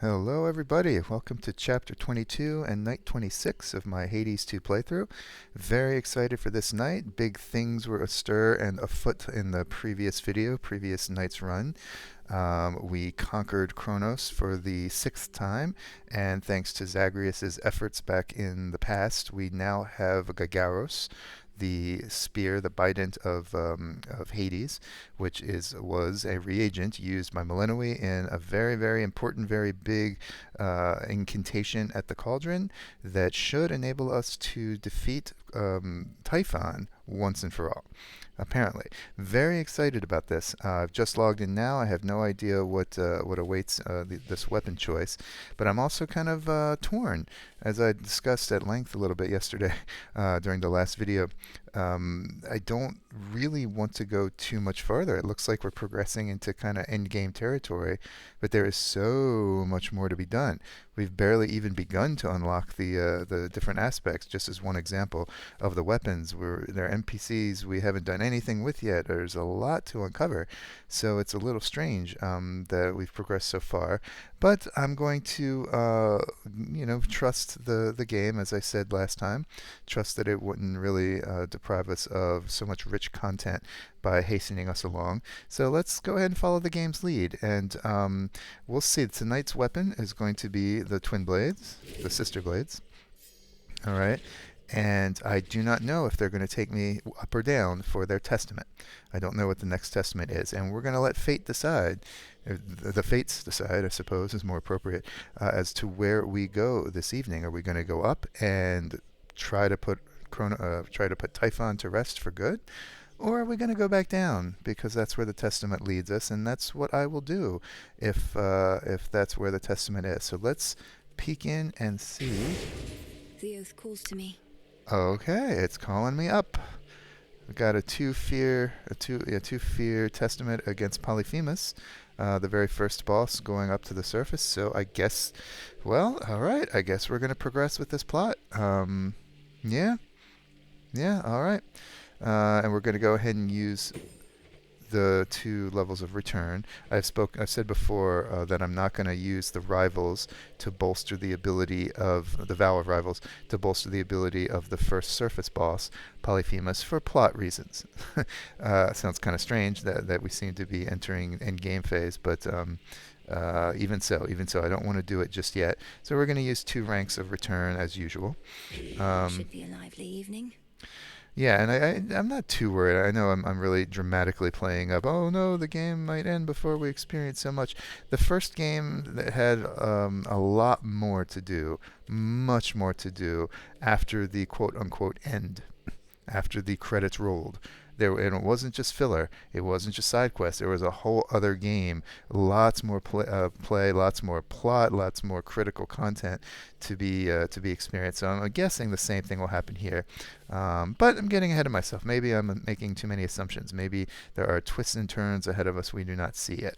Hello everybody, welcome to chapter 22 and night 26 of my Hades 2 playthrough. Very excited for this night. Big things were astir and afoot in the previous night's run. We conquered Chronos for the 6th time, and thanks to Zagreus's efforts back in the past, we now have Gigaros, the spear, the bident of Hades, which was a reagent used by Melinoë in a very, very important, very big incantation at the cauldron that should enable us to defeat Typhon once and for all. Apparently, very excited about this. I've just logged in now. I have no idea what awaits this weapon choice, but I'm also kind of torn, as I discussed at length a little bit yesterday during the last video. I don't really want to go too much further. It looks like we're progressing into kind of end game territory, but there is so much more to be done. We've barely even begun to unlock the different aspects. Just as one example of the weapons, they're NPCs we haven't done anything with yet. There's a lot to uncover, so it's a little strange that we've progressed so far. But I'm going to, trust the game, as I said last time. Trust that it wouldn't really deprive us of so much rich content by hastening us along. So let's go ahead and follow the game's lead, and we'll see. Tonight's weapon is going to be the twin blades, the sister blades. All right. And I do not know if they're going to take me up or down for their testament. I don't know what the next testament is, and we're going to let fate decide. The fates decide, I suppose, is more appropriate, as to where we go this evening. Are we going to go up and try to put Typhon to rest for good? Or are we going to go back down? Because that's where the testament leads us, and that's what I will do if that's where the testament is. So let's peek in and see. The oath calls to me. Okay, it's calling me up. We got a two fear testament against Polyphemus, the very first boss going up to the surface. So I guess, well, all right. I guess we're gonna progress with this plot. Yeah, all right. And we're gonna go ahead and use the 2 levels of return. I've said before that I'm not going to use the rivals to bolster the ability of the vow of rivals to bolster the ability of the first surface boss, Polyphemus, for plot reasons. Sounds kind of strange that we seem to be entering end game phase, but even so, I don't want to do it just yet. So we're going to use 2 ranks of return as usual. Should be a lively evening. Yeah, and I'm not too worried. I know I'm really dramatically playing up. Oh no, the game might end before we experience so much. The first game that had a lot more to do, much more to do after the quote unquote end, after the credits rolled. And it wasn't just filler. It wasn't just side quests. There was a whole other game. Lots more play, lots more plot, lots more critical content to be experienced. So I'm guessing the same thing will happen here. But I'm getting ahead of myself. Maybe I'm making too many assumptions. Maybe there are twists and turns ahead of us we do not see yet.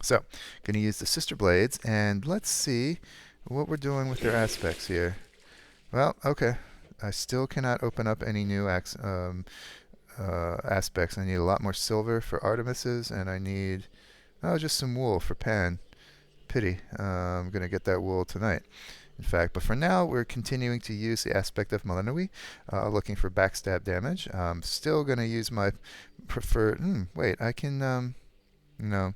So, going to use the sister blades, and let's see what we're doing with their aspects here. Well, okay. I still cannot open up any new aspects. I need a lot more silver for Artemis's, and I need just some wool for Pan. Pity. I'm going to get that wool tonight, in fact. But for now, we're continuing to use the aspect of Melinoë, looking for backstab damage. I'm still going to use my preferred... wait, I can... no.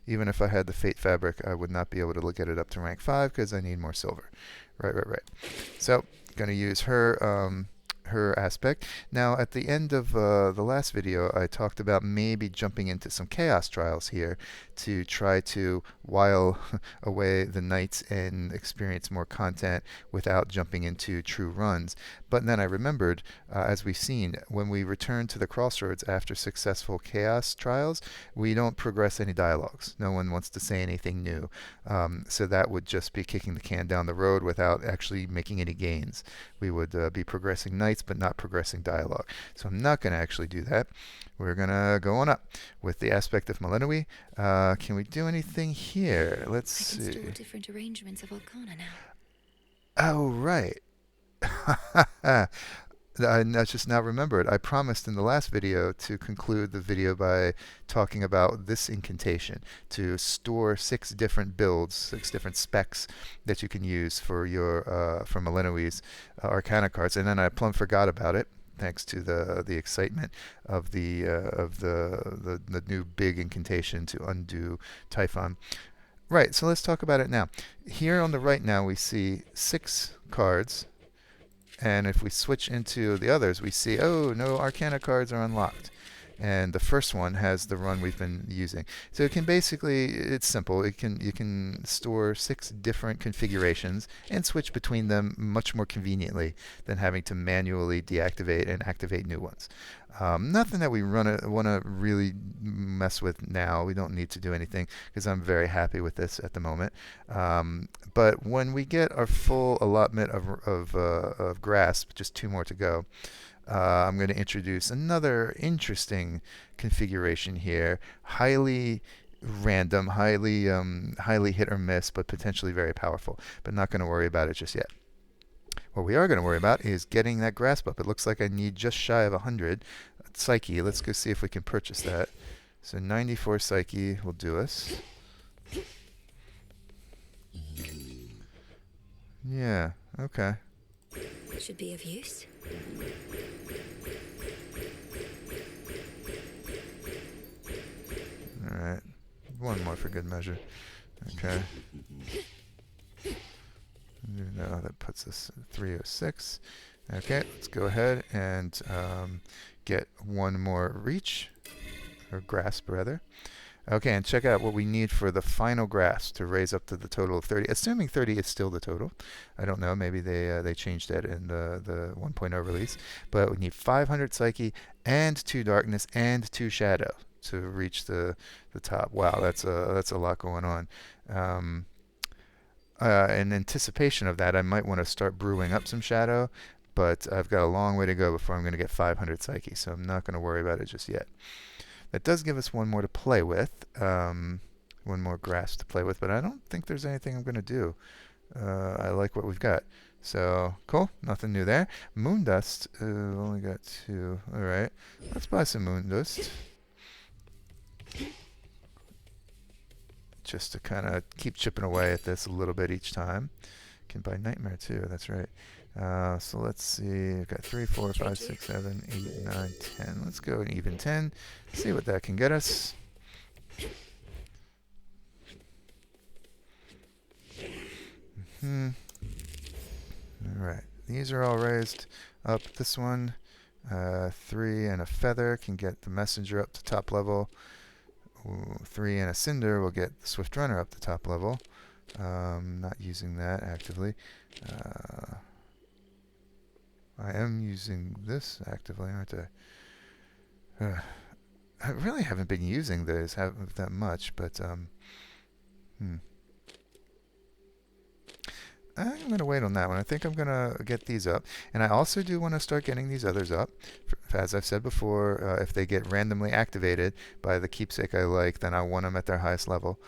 Even if I had the Fate Fabric, I would not be able to get it up to rank 5 because I need more silver. Right. So, going to use her aspect. Now, at the end of the last video, I talked about maybe jumping into some chaos trials here to try to while away the nights and experience more content without jumping into true runs. But then I remembered, as we've seen, when we return to the Crossroads after successful chaos trials, we don't progress any dialogues. No one wants to say anything new. So that would just be kicking the can down the road without actually making any gains. We would be progressing nights but not progressing dialogue. So I'm not going to actually do that. We're going to go on up with the aspect of Melinoë. Can we do anything here? Let's see. I can store different arrangements of arcana now. Oh, right. I just now remembered. I promised in the last video to conclude the video by talking about this incantation to store 6 different builds, 6 different specs that you can use for your for Melinoë's Arcana cards, and then I plumb forgot about it. Thanks to the excitement of the new big incantation to undo Typhon. Right. So let's talk about it now. Here on the right now we see 6 cards. And if we switch into the others, we see, oh, no Arcana cards are unlocked. And the first one has the run we've been using. So it can basically, it's simple. You can store 6 different configurations and switch between them much more conveniently than having to manually deactivate and activate new ones. Nothing that we want to really mess with now. We don't need to do anything because I'm very happy with this at the moment. But when we get our full allotment of grasp, just 2 more to go, I'm going to introduce another interesting configuration here. Highly random, highly hit or miss, but potentially very powerful. But not going to worry about it just yet. What we are going to worry about is getting that grasp up. It looks like I need just shy of 100 psyche. Let's go see if we can purchase that. So 94 psyche will do us. Yeah, okay. Should be of use. Alright. 1 more for good measure. Okay. No, that puts us at 306. Okay, let's go ahead and get 1 more reach, or grasp rather. Okay, and check out what we need for the final grasp to raise up to the total of 30. Assuming 30 is still the total. I don't know, maybe they changed that in the 1.0 release. But we need 500 psyche and 2 darkness and 2 shadow to reach the top. Wow, that's a lot going on. In anticipation of that, I might want to start brewing up some shadow, but I've got a long way to go before I'm going to get 500 psyche, so I'm not going to worry about it just yet. That does give us 1 more to play with, 1 more grasp to play with, but I don't think there's anything I'm going to do. I like what we've got. So, cool. Nothing new there. Moon dust. Only got 2. All right. Let's buy some moon dust. Just to kind of keep chipping away at this a little bit each time. Can buy nightmare too. That's right. So let's see. We've got 3, 4, 5, 6, 7, 8, 9, 10. Let's go an even 10. See what that can get us. All right. These are all raised up. This one, 3 and a feather can get the messenger up to top level. 3 and a cinder will get the swift runner up to top level. Not using that actively. I am using this actively, aren't I? I really haven't been using those that much, but I'm going to wait on that one. I think I'm going to get these up. And I also do want to start getting these others up. As I've said before, if they get randomly activated by the keepsake I like, then I want them at their highest level.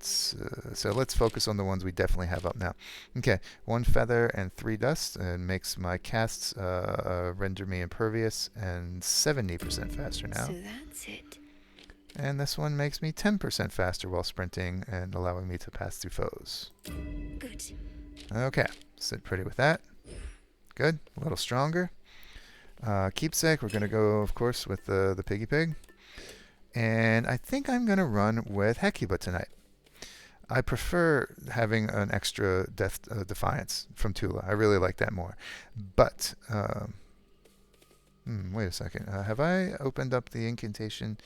So let's focus on the ones we definitely have up now. Okay, 1 feather and 3 dust, and makes my casts render me impervious and 70% faster now. So that's it. And this one makes me 10% faster while sprinting and allowing me to pass through foes. Good. Okay, sit pretty with that. Good, a little stronger. Keepsake, we're going to go, of course, with the piggy pig. And I think I'm going to run with Hecuba tonight. I prefer having an extra defiance from Tula. I really like that more. But, wait a second. Have I opened up the incantation?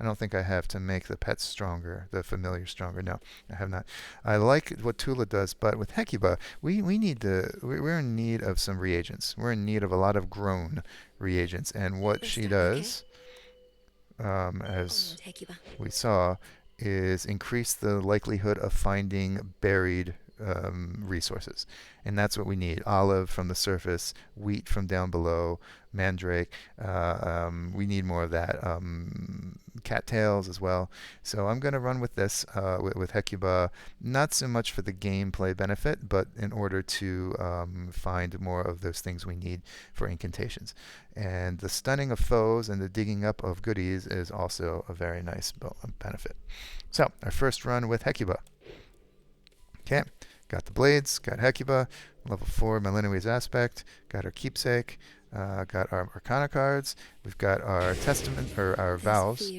I don't think I have, to make the pets stronger, the familiar stronger. No, I have not. I like what Tula does, but with Hecuba, we're in need of some reagents. We're in need of a lot of grown reagents, and what she does, as we saw, is increase the likelihood of finding buried resources, and that's what we need. Olive from the surface, wheat from down below, mandrake. We need more of that. Cattails as well. So I'm going to run with this, with Hecuba, not so much for the gameplay benefit, but in order to find more of those things we need for incantations. And the stunning of foes and the digging up of goodies is also a very nice benefit. So our first run with Hecuba. Okay, got the blades, got Hecuba, level 4 Melinoë's aspect, got our keepsake, got our Arcana cards. We've got our testament, or our vows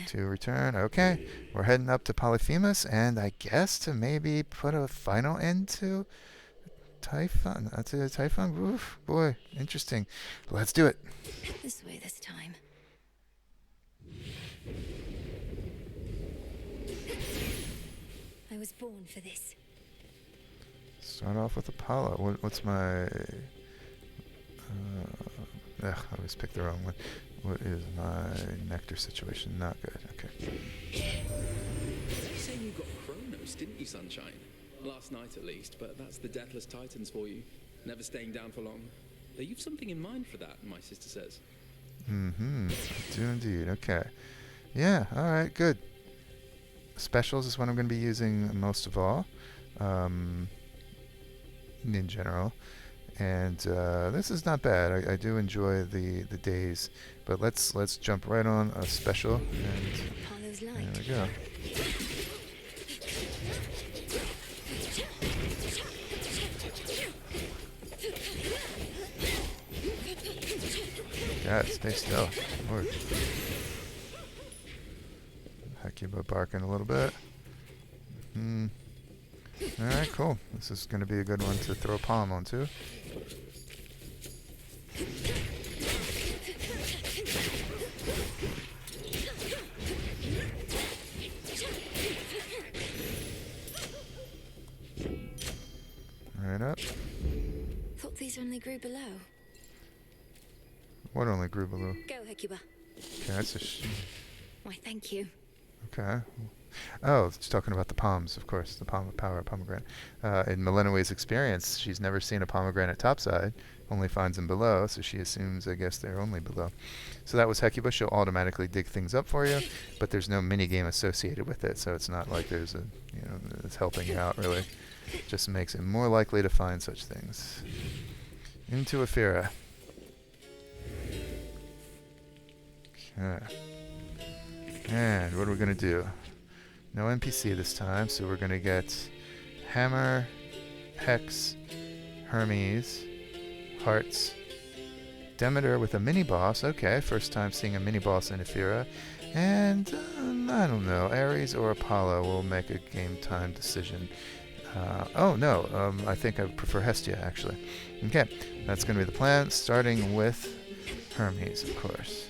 to return. Okay, we're heading up to Polyphemus, and I guess to maybe put a final end to Typhon. Typhon. Oof, boy, interesting. Let's do it. This way this time. I was born for this. Start off with Apollo. What's my... I always pick the wrong one. What is my nectar situation? Not good. Okay. You say you got Chronos, didn't you, Sunshine? Last night at least, but that's the Deathless Titans for you. Never staying down for long. You've something in mind for that, my sister says. I do indeed. Okay. Yeah, alright, good. Specials is what I'm going to be using most of all. In general. And this is not bad. I do enjoy the days, but let's jump right on a special, and there we go. God, stay still. Lord. Hecuba barking a little bit. Alright, cool. This is going to be a good one to throw a palm onto. Right up. Thought these only grew below. What only grew below? Go, Hecuba. Okay, that's a Why, thank you. Okay. Oh, it's talking about the palms, of course, the palm of power pomegranate. In Melinoë's experience, she's never seen a pomegranate topside, only finds them below, so she assumes, I guess, they're only below. So that was Hecuba. She'll automatically dig things up for you, but there's no minigame associated with it, so it's not like there's a, it's helping you out, really. It just makes it more likely to find such things. Into Ephyra. Okay. And what are we going to do? No NPC this time, so we're going to get Hammer, Hex, Hermes, Hearts, Demeter with a mini-boss. Okay, first time seeing a mini-boss in Ephyra. And, I don't know, Eris or Apollo will make a game time decision. I think I prefer Hestia, actually. Okay, that's going to be the plan, starting with Hermes, of course.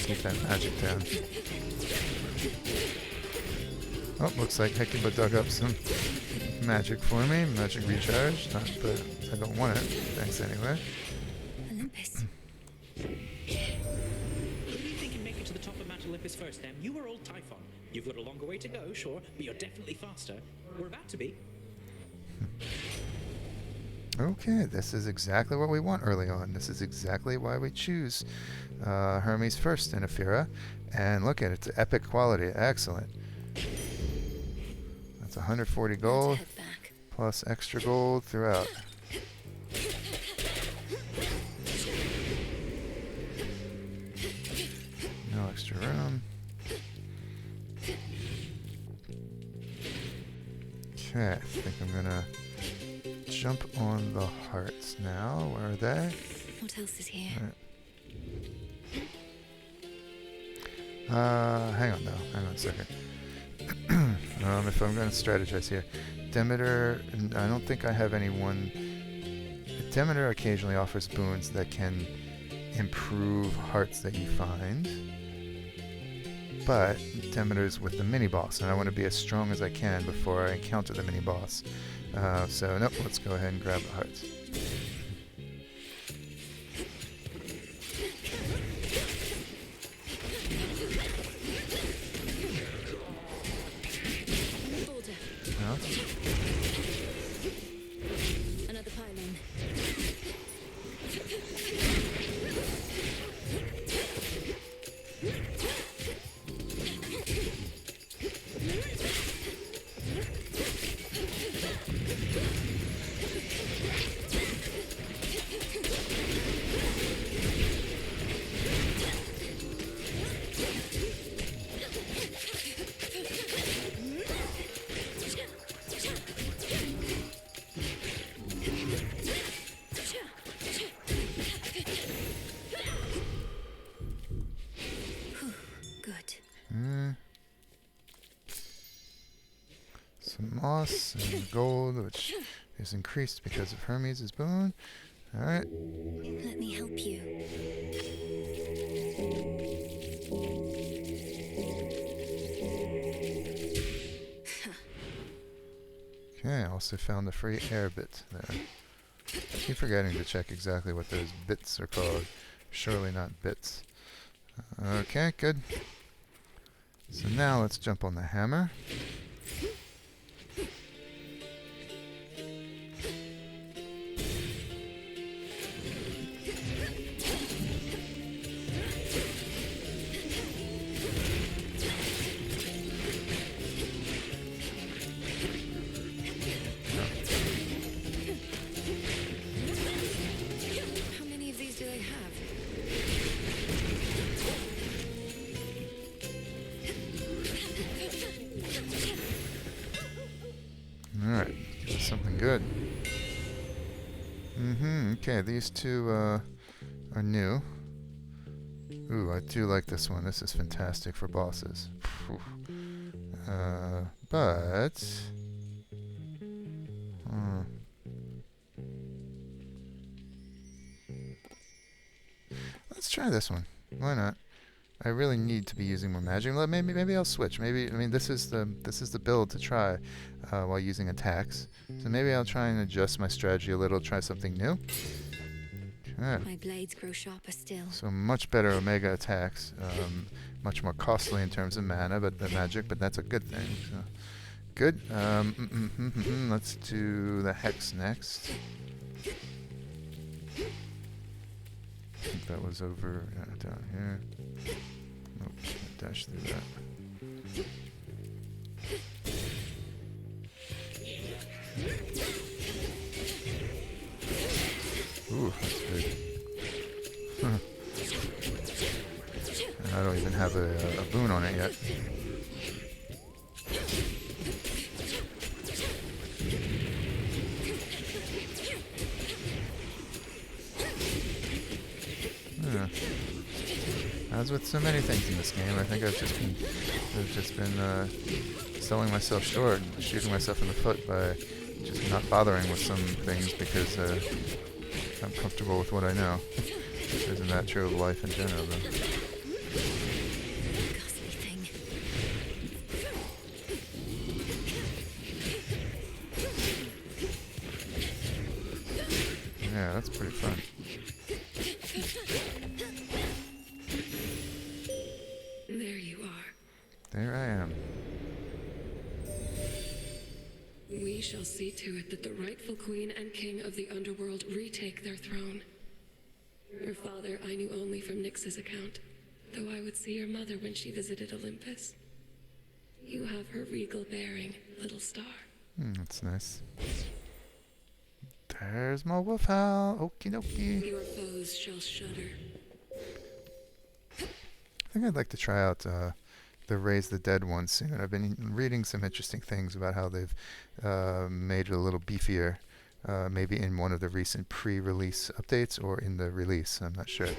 Keep that magic down. Oh, looks like Hecuba dug up some magic for me. Magic recharge. Not, but I don't want it. Thanks anyway. Olympus. Who do you think can make it to the top of Mount Olympus first, then? You or old Typhon? You've got a longer way to go, sure, but you're definitely faster. We're about to be. Okay, this is exactly what we want early on. This is exactly why we choose Hermes first in Ephyra. And look at it, it's epic quality. Excellent. That's 140 gold, plus extra gold throughout. No extra room. Okay, I think I'm gonna jump on the hearts now. Where are they? What else is here? Right. Hang on a second. If I'm going to strategize here. Demeter, I don't think I have anyone. Demeter occasionally offers boons that can improve hearts that you find. But Demeter's with the mini-boss, and I want to be as strong as I can before I encounter the mini-boss. So, nope, let's go ahead and grab the hearts. Another pylon. Some moss and gold, which is increased because of Hermes' boon. Alright. Let me help you. Okay, I also found the free air bit there. I keep forgetting to check exactly what those bits are called. Surely not bits. Okay, good. So now let's jump on the hammer. How many of these do they have? Alright, something good. Okay, these two are new. Ooh, I do like this one. This is fantastic for bosses. But... let's try this one. Why not? I really need to be using more magic. Maybe I'll switch. Maybe this is the build to try while using attacks. So maybe I'll try and adjust my strategy a little. Try something new. Okay. My blades grow sharper still. So much better Omega attacks. Much more costly in terms of mana, but the magic. But that's a good thing. So good. Let's do the hex next. I think that was over down here. Nope, dash through that. Ooh, that's good. And I don't even have a boon on it yet. As with so many things in this game, I think I've just been selling myself short, shooting myself in the foot by just not bothering with some things because I'm comfortable with what I know. Isn't that true of life in general, though? Ghastly thing. Yeah, that's pretty fun. There you are. There I am. We shall see to it that the rightful queen and king of the underworld retake their throne. Your father I knew only from Nyx's account, though I would see your mother when she visited Olympus. You have her regal bearing, little star. That's nice. There's my wolf howl. Okie dokie. Your foes shall shudder. I think I'd like to try out the Raise the Dead one soon. I've been reading some interesting things about how they've made it a little beefier, maybe in one of the recent pre-release updates or in the release. I'm not sure.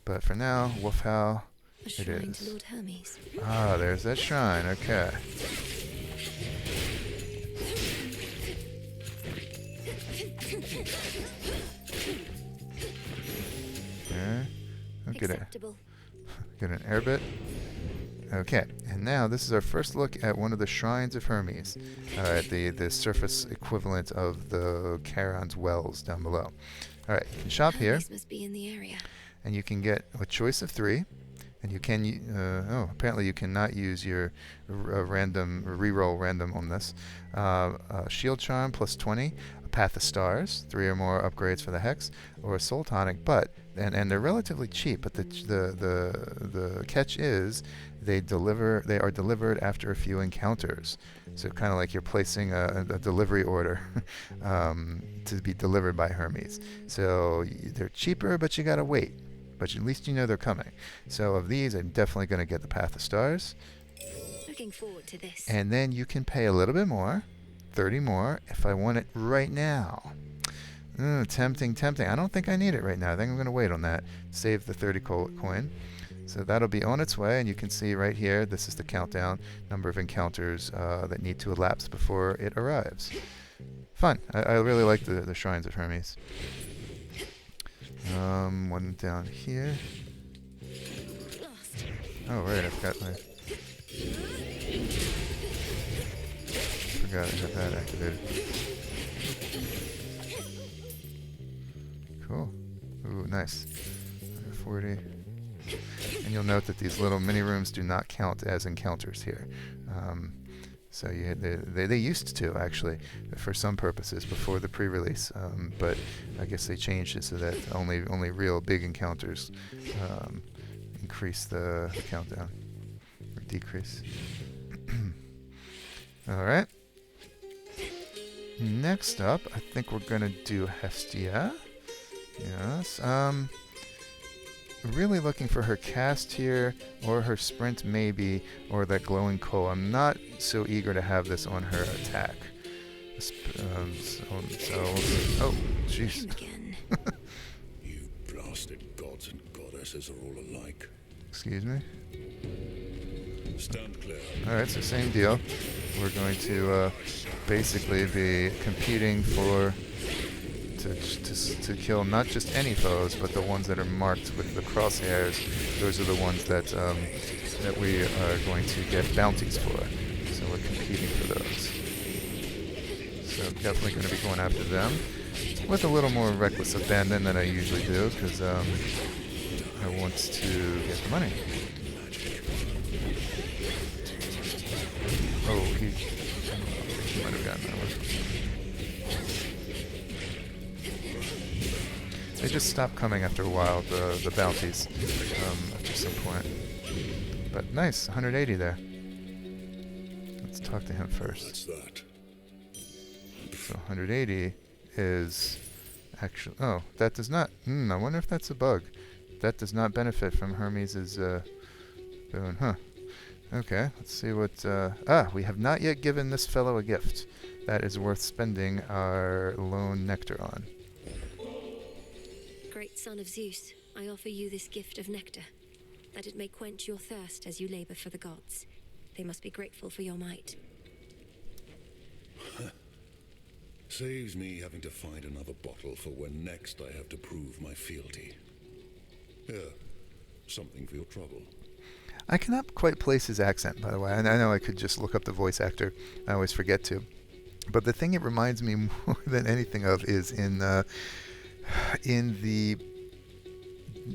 But for now, Wolf Howl, A it shrine is. to Lord Hermes. Ah, there's that shrine. Okay. get Acceptable. an air bit. Okay, and now this is our first look at one of the shrines of Hermes, the surface equivalent of the Charon's wells down below. All right, you can shop here, Hermes must be in the area. and you can get a choice of 3, and you can. Apparently you cannot use your reroll random on this. Shield charm plus 20, a path of stars, 3 or more upgrades for the hex, or a soul tonic. But and they're relatively cheap. But the catch is they are delivered after a few encounters. So kind of like you're placing a delivery order to be delivered by Hermes. So they're cheaper, but you gotta wait. But at least you know they're coming. So of these, I'm definitely going to get the Path of Stars. Looking forward to this. And then you can pay a little bit more, 30 more, if I want it right now. Tempting. I don't think I need it right now. I think I'm going to wait on that. Save the 30 coin. So that'll be on its way, and you can see right here, this is the countdown, number of encounters that need to elapse before it arrives. Fun. I really like the Shrines of Hermes. One down here. Oh, right, I forgot I had that activated. Cool. Ooh, nice. 40. And you'll note that these little mini rooms do not count as encounters here. So they used to, actually, for some purposes before the pre-release, but I guess they changed it so that only real big encounters increase the countdown, or decrease. All right. Next up, I think we're going to do Hestia. Yes. Really looking for her cast here, or her sprint maybe, or that glowing coal. I'm not so eager to have this on her attack. Oh, jeez. You blasted gods and goddesses are all alike. Excuse me? Stand clear. Alright, so same deal. We're going to basically be competing to kill not just any foes, but the ones that are marked with the crosshairs. Those are the ones that we are going to get bounties for. So we're competing for those. So definitely going to be going after them with a little more reckless abandon than I usually do, because I want to get the money. Oh, he might have gotten that one. They just stop coming after a while, the bounties, after some point. But nice, 180 there. Let's talk to him first. What's that? So 180 is actually... Oh, that does not... I wonder if that's a bug. That does not benefit from Hermes' boon, huh? Okay, let's see what... we have not yet given this fellow a gift. That is worth spending our lone nectar on. Great son of Zeus, I offer you this gift of nectar, that it may quench your thirst as you labor for the gods. They must be grateful for your might. Saves me having to find another bottle for when next I have to prove my fealty. Here, something for your trouble. I cannot quite place his accent, by the way. And I know I could just look up the voice actor. I always forget to. But the thing it reminds me more than anything of is in the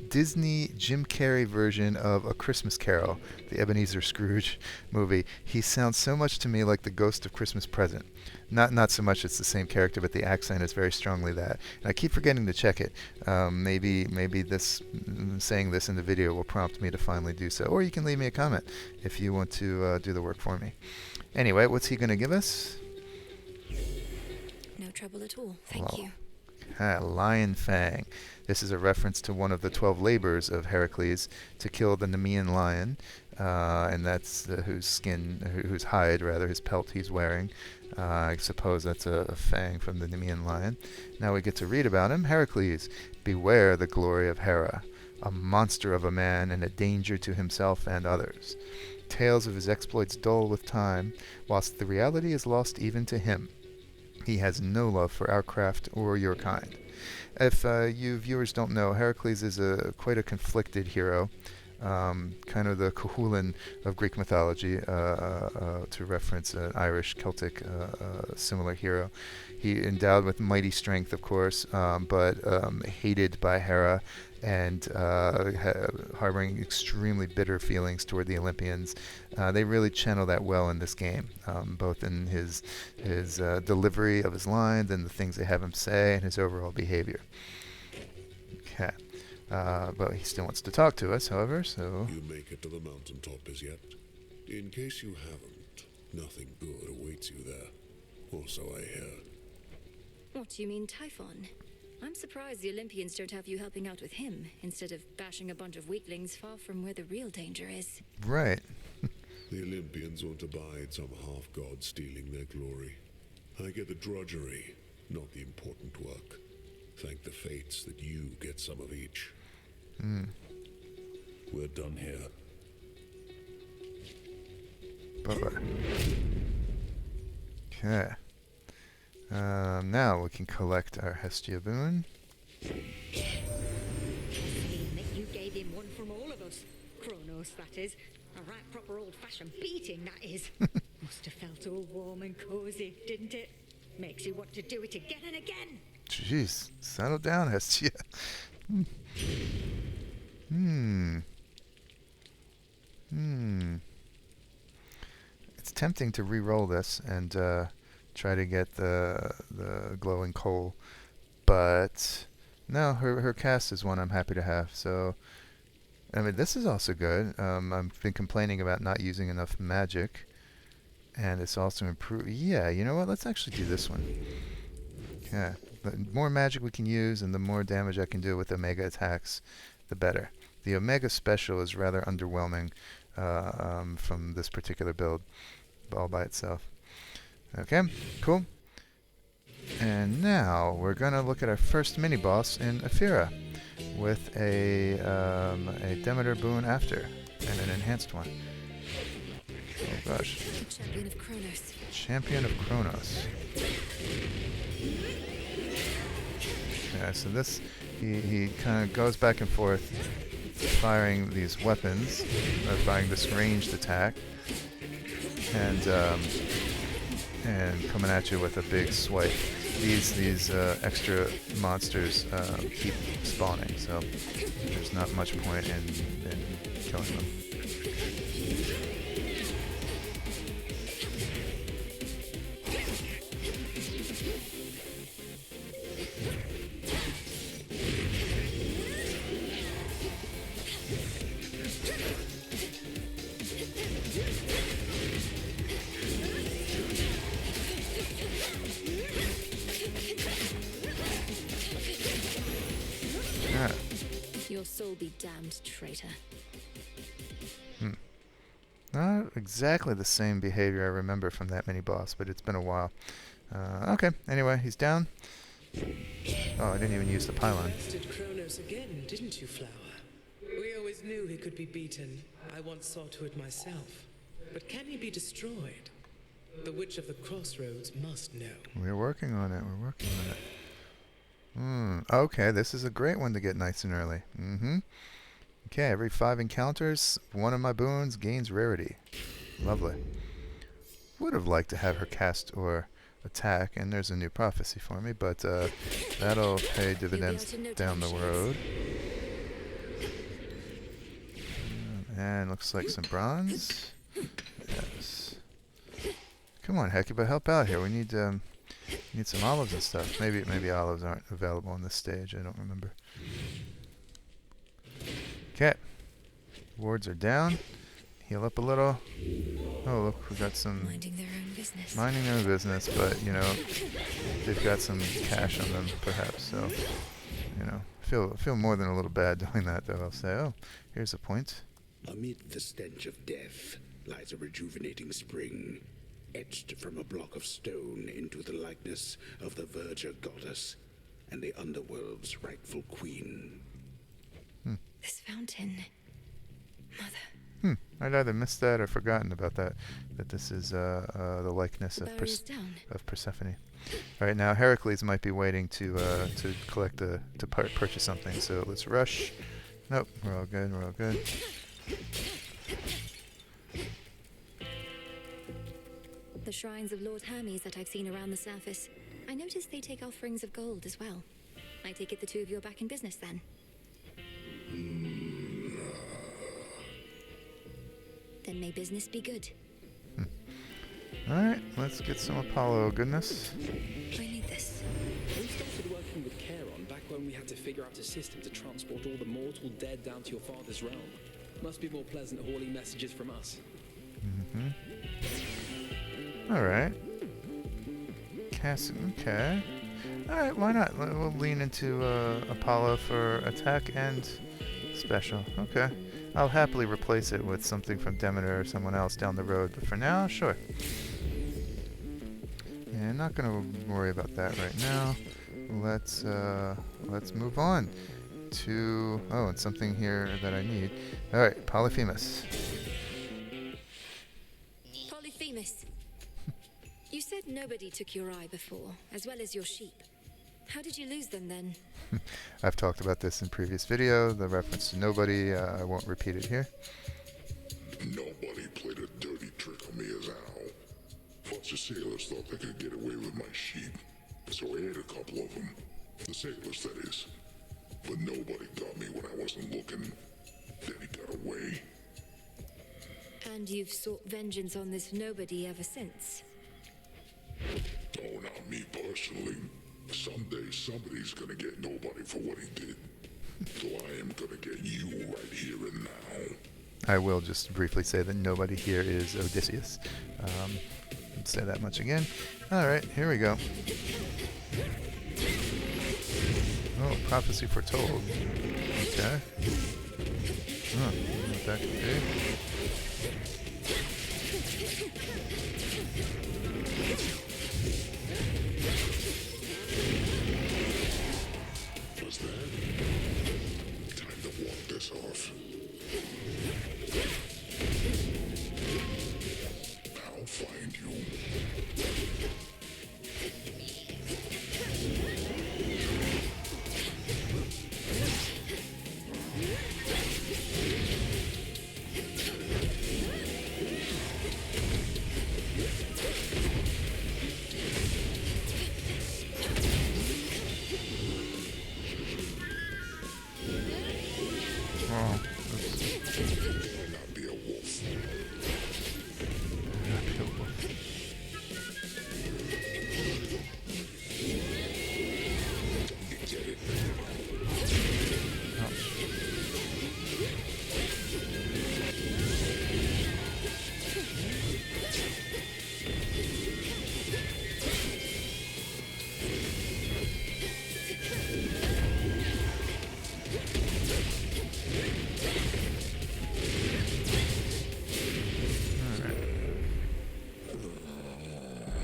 Disney Jim Carrey version of A Christmas Carol, the Ebenezer Scrooge movie. He sounds so much to me like the ghost of Christmas Present. Not so much it's the same character, but the accent is very strongly that. And I keep forgetting to check it. Maybe this saying this in the video will prompt me to finally do so. Or you can leave me a comment if you want to do the work for me. Anyway, what's he going to give us? No trouble at all, thank you. Lion Fang. This is a reference to one of the 12 labors of Heracles to kill the Nemean lion, and that's whose hide, his pelt he's wearing. I suppose that's a fang from the Nemean lion. Now we get to read about him. Heracles, beware the glory of Hera, a monster of a man and a danger to himself and others. Tales of his exploits dull with time, whilst the reality is lost even to him. He has no love for our craft or your kind. If you viewers don't know, Heracles is quite a conflicted hero. Kind of the Cuchulainn of Greek mythology, to reference an Irish Celtic similar hero. He endowed with mighty strength, of course, but hated by Hera and harboring extremely bitter feelings toward the Olympians. They really channel that well in this game, both in his delivery of his lines and the things they have him say and his overall behavior. Okay. But he still wants to talk to us, however, so... You make it to the mountaintop as yet? In case you haven't, nothing good awaits you there. Or so I hear. What do you mean, Typhon? I'm surprised the Olympians don't have you helping out with him, instead of bashing a bunch of weaklings far from where the real danger is. Right. The Olympians won't abide some half-god stealing their glory. I get the drudgery, not the important work. Thank the fates that you get some of each. We're done here. Bye-bye. Okay. Now we can collect our Hestia boon. You gave him one from all of us. Chronos, that is. A right proper old-fashioned beating, that is. Must have felt all warm and cozy, didn't it? Makes you want to do it again and again. Jeez, settle down, Hestia. It's tempting to re-roll this and try to get the glowing coal, but no, her cast is one I'm happy to have. So, I mean, this is also good. I've been complaining about not using enough magic, and it's also improved. Yeah, you know what? Let's actually do this one. Yeah. The more magic we can use and the more damage I can do with Omega attacks, the better. The Omega special is rather underwhelming from this particular build all by itself. Okay, cool. And now we're going to look at our first mini-boss in Ephyra with a Demeter boon after and an enhanced one. Oh gosh. Champion of Chronos. Champion of Chronos. Yeah, so this, he kind of goes back and forth firing these weapons, firing this ranged attack, and coming at you with a big swipe. These extra monsters keep spawning, so there's not much point in killing them. Your soul be damned, traitor. Not exactly the same behavior I remember from that mini-boss, but it's been a while. Okay, anyway, he's down. Oh, I didn't even use the pylon. Did Chronos again, didn't you, Flower? We always knew he could be beaten. I once saw to it myself. But can he be destroyed? The Witch of the Crossroads must know. We're working on it. We're working on it. Okay, this is a great one to get nice and early. Okay, every 5 encounters, one of my boons gains rarity. Lovely. Would have liked to have her cast or attack, and there's a new prophecy for me, but that'll pay dividends down the road. And looks like some bronze. Yes. Come on, Hecuba, help out here. We need some olives and stuff. Maybe olives aren't available on this stage. I don't remember. Okay. Wards are down. Heal up a little. Oh, look, we got some... Minding their own business. Minding their own business, but, you know, they've got some cash on them, perhaps, so, you know, feel more than a little bad doing that, though. I'll say, oh, here's a point. Amid the stench of death lies a rejuvenating spring, etched from a block of stone into the likeness of the Verger goddess and the underworld's rightful queen. This fountain... I'd either missed that or forgotten about that. That this is the likeness The of barrier's down. Persephone. All right, now Heracles might be waiting to collect purchase something. So let's rush. Nope, we're all good. We're all good. The shrines of Lord Hermes that I've seen around the surface. I noticed they take offerings of gold as well. I take it the two of you are back in business then. Then may business be good. Alright, let's get some Apollo goodness. I need this. We started working with Charon back when we had to figure out a system to transport all the mortal dead down to your father's realm. Must be more pleasant hauling messages from us. Alright. Okay. Alright, why not? We'll lean into Apollo for attack and special. Okay. I'll happily replace it with something from Demeter or someone else down the road, but for now, sure. Yeah, not gonna worry about that right now. Let's move on to and something here that I need. All right, Polyphemus. Polyphemus. You said nobody took your eye before, as well as your sheep. How did you lose them then? I've talked about this in previous video. The reference to nobody. I won't repeat it here. Nobody played a dirty trick on me as owl. Bunch of sailors thought they could get away with my sheep, so I ate a couple of them. The sailors, that is. But nobody got me when I wasn't looking. Then he got away. And you've sought vengeance on this nobody ever since? Oh, not me personally. Someday somebody's gonna get nobody for what he did. So I am gonna get you right here and now. I will just briefly say that nobody here is Odysseus. Let's say that much again. Alright, here we go. Oh, prophecy foretold. Okay. What that could be. What's that? Time to walk this off. I'll find you.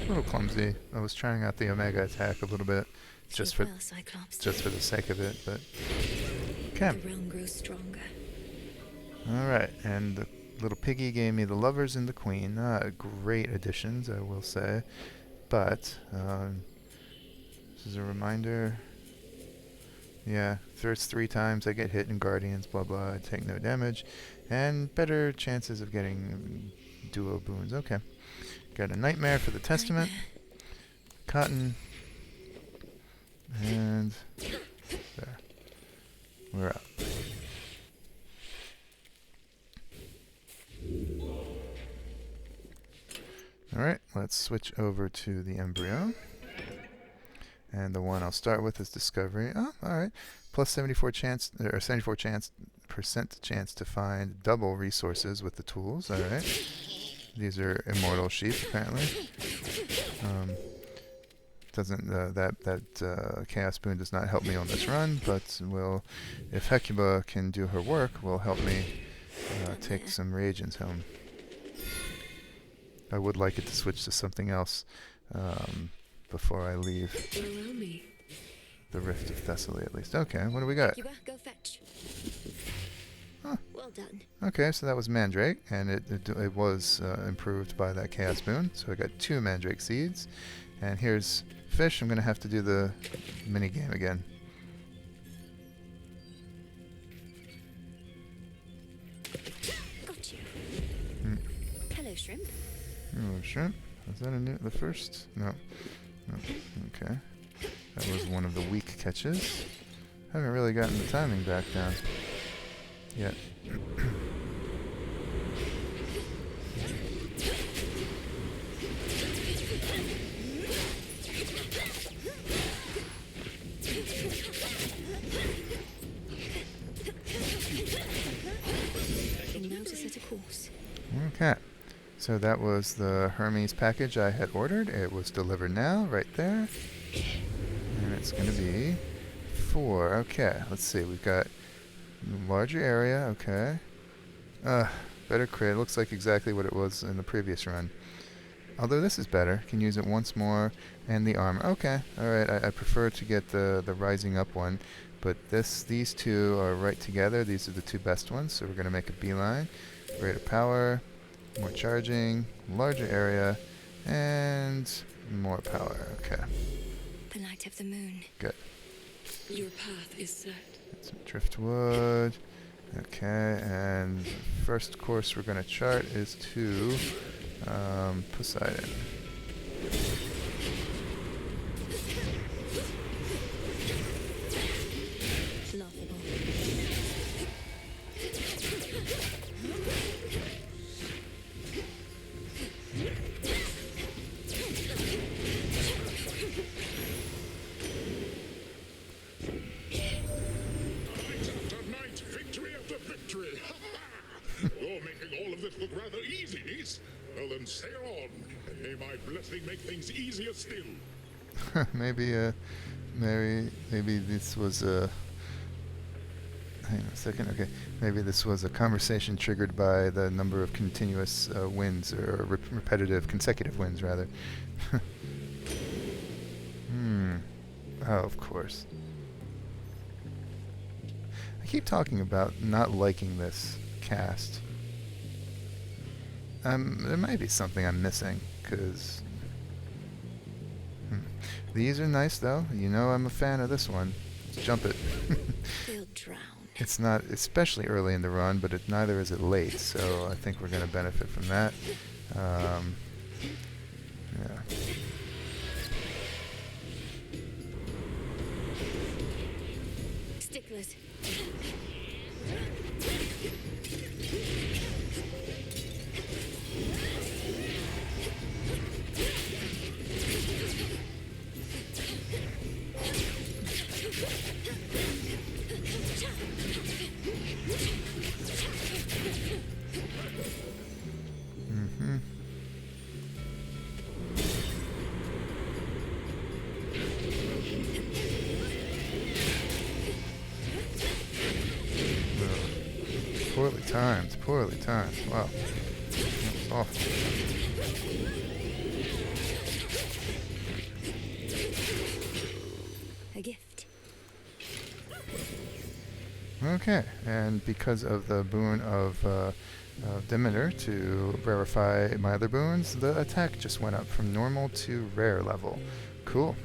A little clumsy. I was trying out the Omega attack a little bit, just for the sake of it, but okay. The realm grows stronger. All right, and the little piggy gave me the Lovers and the Queen. Great additions, I will say, but this is a reminder. Yeah, first 3 times I get hit in Guardians, blah blah. I take no damage, and better chances of getting duo boons. Okay. Got a Nightmare for the Testament, Cotton, and there. We're out. Alright, let's switch over to the Embryo. And the one I'll start with is Discovery. Oh, alright. Plus 74% chance to find double resources with the tools. Alright. These are immortal sheep, apparently. Doesn't that chaos boon does not help me on this run, but will, if Hecuba can do her work, will help me take some reagents home. I would like it to switch to something else before I leave the Rift of Thessaly, at least. Okay, what do we got? Hecuba, go fetch. Huh. Well Well done. Okay, so that was Mandrake, and it was improved by that Chaos Boon. So I got 2 Mandrake seeds. And here's fish. I'm going to have to do the mini game again. Got you. Hello, shrimp. Oh, shrimp. Is that the first? No. No. Okay. That was one of the weak catches. Haven't really gotten the timing back down yet. And now to set a course. Okay. So that was the Hermes package I had ordered. It was delivered now, right there. And it's going to be 4. Okay, let's see. We've got larger area. Okay. Better crit. Looks like exactly what it was in the previous run. Although this is better. Can use it once more. And the armor. Okay. Alright, I prefer to get the rising up one. But these two are right together. These are the 2 best ones. So we're going to make a beeline. Greater power. More charging. Larger area. And more power. Okay. The light of the moon. Good. Your path is set. Some driftwood. Okay, and first course we're going to chart is to Poseidon. Laughable. You're making all of this look rather easy, niece. Well then, sail on, and may my blessing make things easier still. maybe this was a... Hang on a second. Okay, maybe this was a conversation triggered by the number of continuous wins, or repetitive, consecutive wins, rather. Oh, of course. I keep talking about not liking this cast. There might be something I'm missing, because... These are nice, though. You know I'm a fan of this one. Let's jump it. They'll drown. It's not especially early in the run, but neither is it late, so I think we're going to benefit from that. Yeah. Sticklers. Poorly timed. Wow. That was awful. A gift. Okay, and because of the boon of Demeter to rarefy my other boons, the attack just went up from normal to rare level. Cool.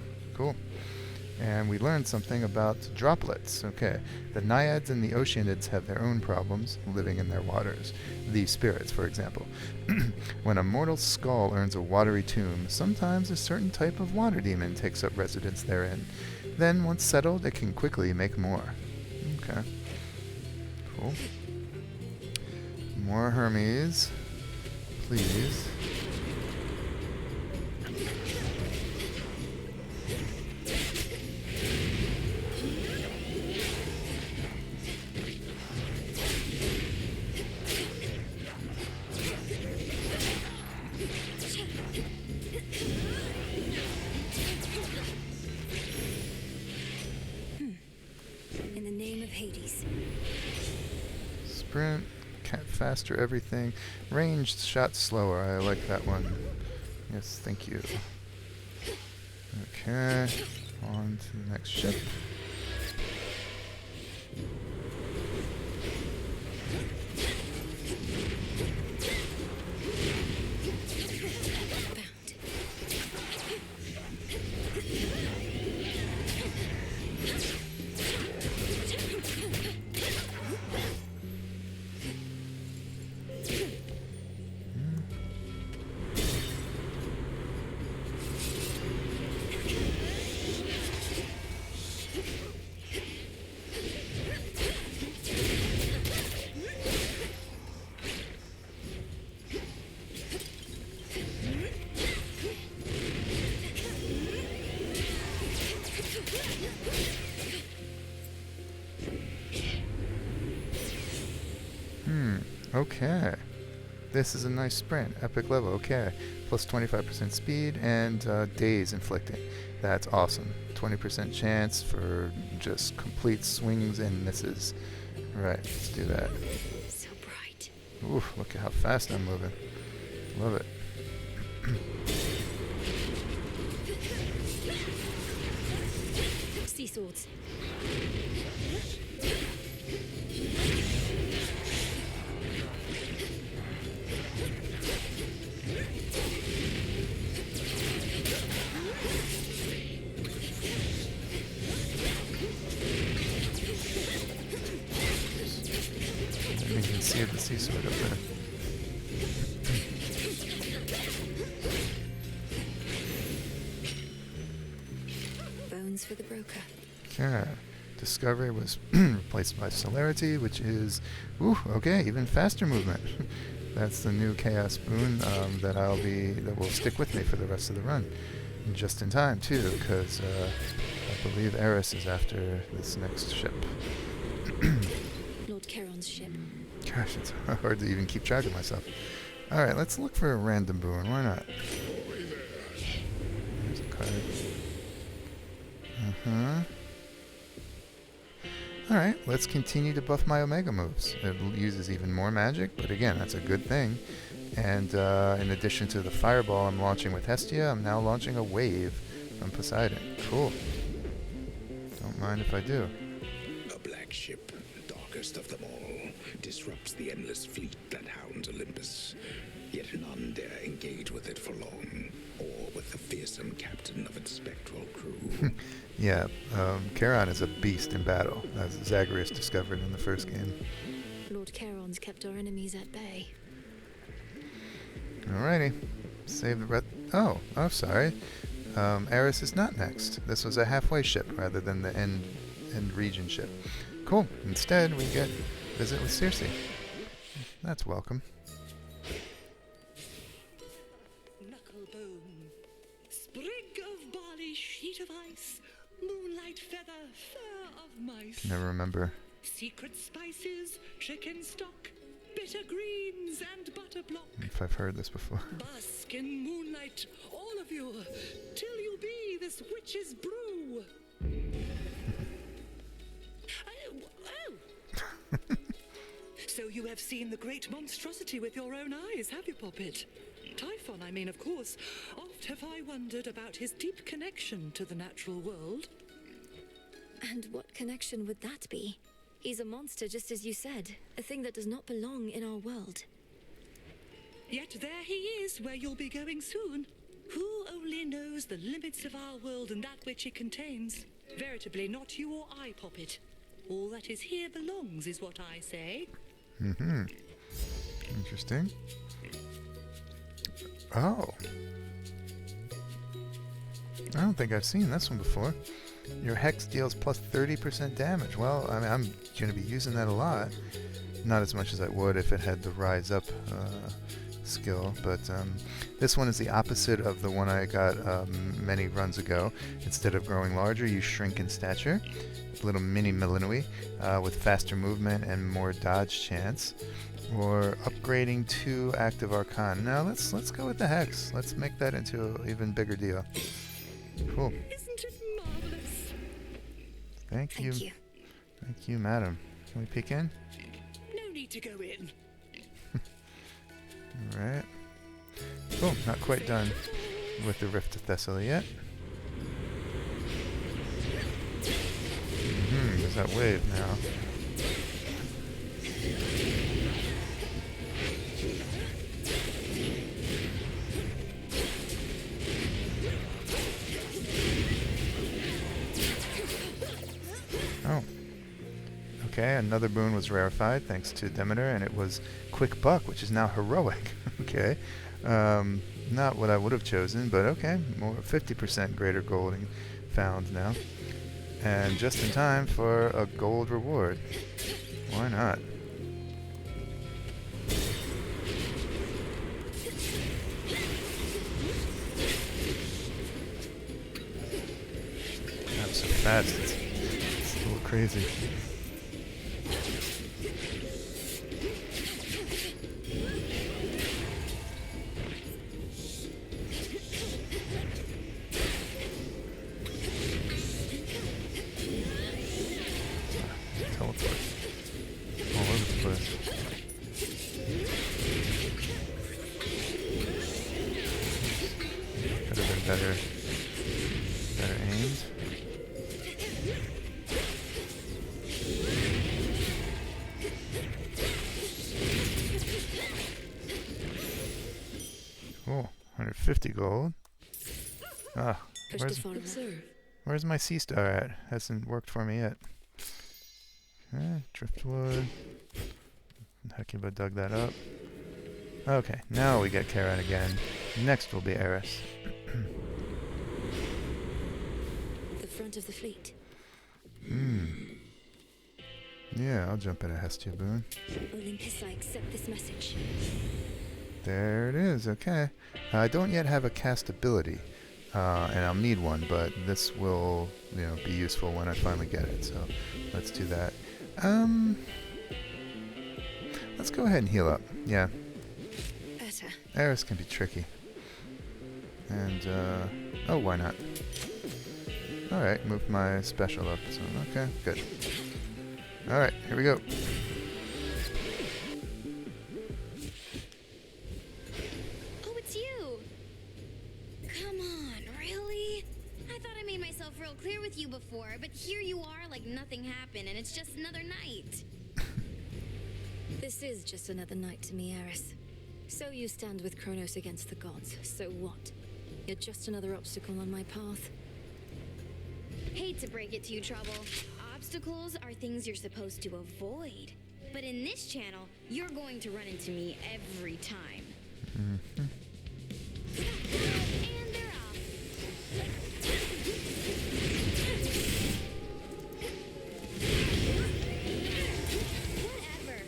And we learned something about droplets. Okay, the naiads and the oceanids have their own problems living in their waters. The spirits, for example. When a mortal skull earns a watery tomb, sometimes a certain type of water demon takes up residence therein. Then, once settled, it can quickly make more. Okay. Cool. More Hermes. Please. Sprint, faster everything. Ranged shot slower. I like that one. Yes, thank you. Okay, on to the next ship. Okay. This is a nice sprint. Epic level. Okay. Plus 25% speed and daze inflicting. That's awesome. 20% chance for just complete swings and misses. Right, let's do that. So bright. Oof, look at how fast I'm moving. Love it. Sea swords. You can see the sea sword up there. Bones for the broker. Okay. Discovery was replaced by celerity, which is, okay, even faster movement. That's the new chaos boon that will stick with me for the rest of the run. And just in time too, because I believe Eris is after this next ship. Lord Charon's ship. Gosh, it's hard to even keep track of myself. Alright, let's look for a random boon. Why not? There's a card. Alright, let's continue to buff my Omega moves. It uses even more magic, but again, that's a good thing. And in addition to the fireball I'm launching with Hestia, I'm now launching a wave from Poseidon. Cool. Don't mind if I do. A black ship, darkest of them all, disrupts the endless fleet that hounds Olympus. Yet none dare engage with it for long, or with the fearsome captain of its spectral crew. Yeah, Charon is a beast in battle, as Zagreus discovered in the first game. Lord Charon's kept our enemies at bay. Alrighty. Save the breath. Oh, sorry. Eris is not next. This was a halfway ship rather than the end region ship. Cool. Instead, we get visit with Circe. That's welcome. Knucklebone, sprig of barley, sheet of ice, moonlight feather, fur of mice. Never remember. Secret spices, chicken stock, bitter greens, and butter block. If I've heard this before. Bask in moonlight, all of you, till you be this witch's brew. So you have seen the great monstrosity with your own eyes, have you, Poppet? Typhon, I mean, of course. Oft have I wondered about his deep connection to the natural world. And what connection would that be? He's a monster, just as you said. A thing that does not belong in our world. Yet there he is, where you'll be going soon. Who only knows the limits of our world and that which it contains? Veritably, not you or I, Poppet. All that is here belongs, is what I say. Interesting. Oh. I don't think I've seen this one before. Your hex deals plus 30% damage. Well, I mean, I'm going to be using that a lot. Not as much as I would if it had the rise up skill, but this one is the opposite of the one I got many runs ago. Instead of growing larger, you shrink in stature. Little mini Melinoë with faster movement and more dodge chance, or upgrading 2 active arcana. Now let's go with the hex. Let's make that into an even bigger deal. Cool. Isn't it marvelous? Thank you. Thank you, madam. Can we peek in? No need to go in. Alright. Cool. Not quite done with the Rift of Thessaly yet. There's that wave now. Oh. Okay, another boon was rarefied thanks to Demeter, and it was Quick Buck, which is now heroic. Okay. Not what I would have chosen, but okay. More 50% greater golding found now. And just in time for a gold reward. Why not? I'm so fast, it's a little crazy. teleport all over the place. Could have been better aimed. Oh, 150 gold. Ah, where's my sea star at? Hasn't worked for me yet. Driftwood. Hecuba dug that up. Okay, now we get Charon again. Next will be Eris. The front of the fleet. Yeah, I'll jump in a Hestia boon. Olympus, I accept this message. There it is, okay. I don't yet have a cast ability, and I'll need one, but this will, be useful when I finally get it, so let's do that. Let's go ahead and heal up, yeah. Better. Eris can be tricky. And, oh, why not? Alright, move my special up, so, okay, good. Alright, here we go. Oh, it's you! Come on, really? I thought I made myself real clear with you before, but here you are like nothing happened and it's just another night. This is just another night to me, Eris. So you stand with Chronos against the gods, so what? You're just another obstacle on my path. Hate to break it to you, Trouble. Obstacles are things you're supposed to avoid. But in this channel, you're going to run into me every time. And they're off. Whatever.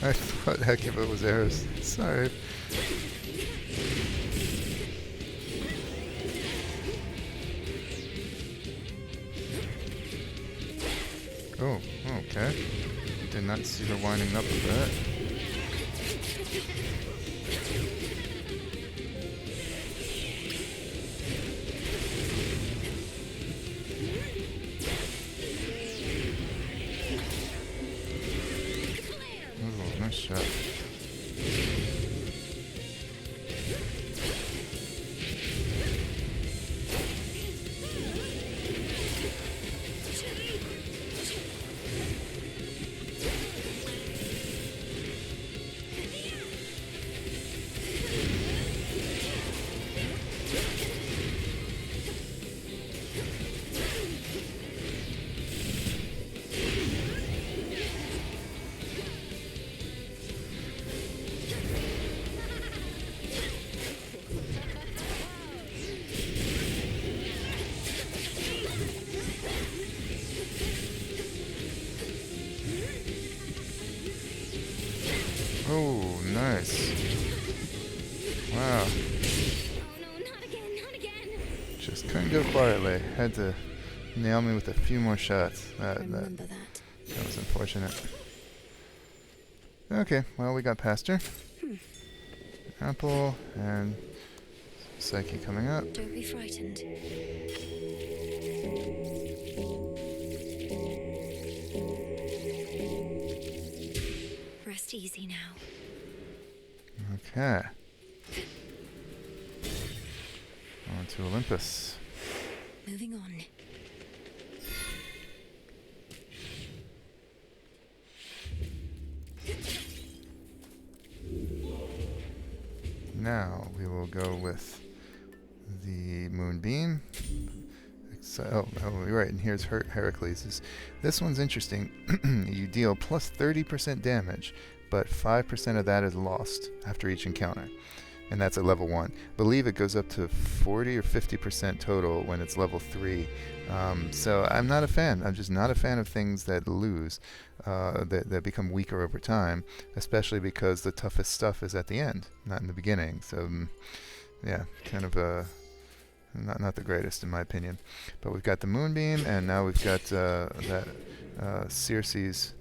I thought Hecuba was Eris. Sorry. Oh, okay. Did not see her winding up with that. Oh, nice shot. go quietly. Had to nail me with a few more shots. Remember that. That was unfortunate. Okay, well, we got past her. Apple and Psyche coming up. Don't be frightened. Rest easy now. Okay. On to Olympus. Moving on. Now we will go with the moonbeam. Oh, right, and here's Heracles'. This one's interesting. You deal plus 30% damage, but 5% of that is lost after each encounter. And that's at level 1. Believe it goes up to 40 or 50% total when it's level 3. So I'm not a fan. I'm just not a fan of things that lose, that become weaker over time, especially because the toughest stuff is at the end, not in the beginning. So, yeah, kind of not the greatest in my opinion. But we've got the moonbeam, and now we've got that Circe's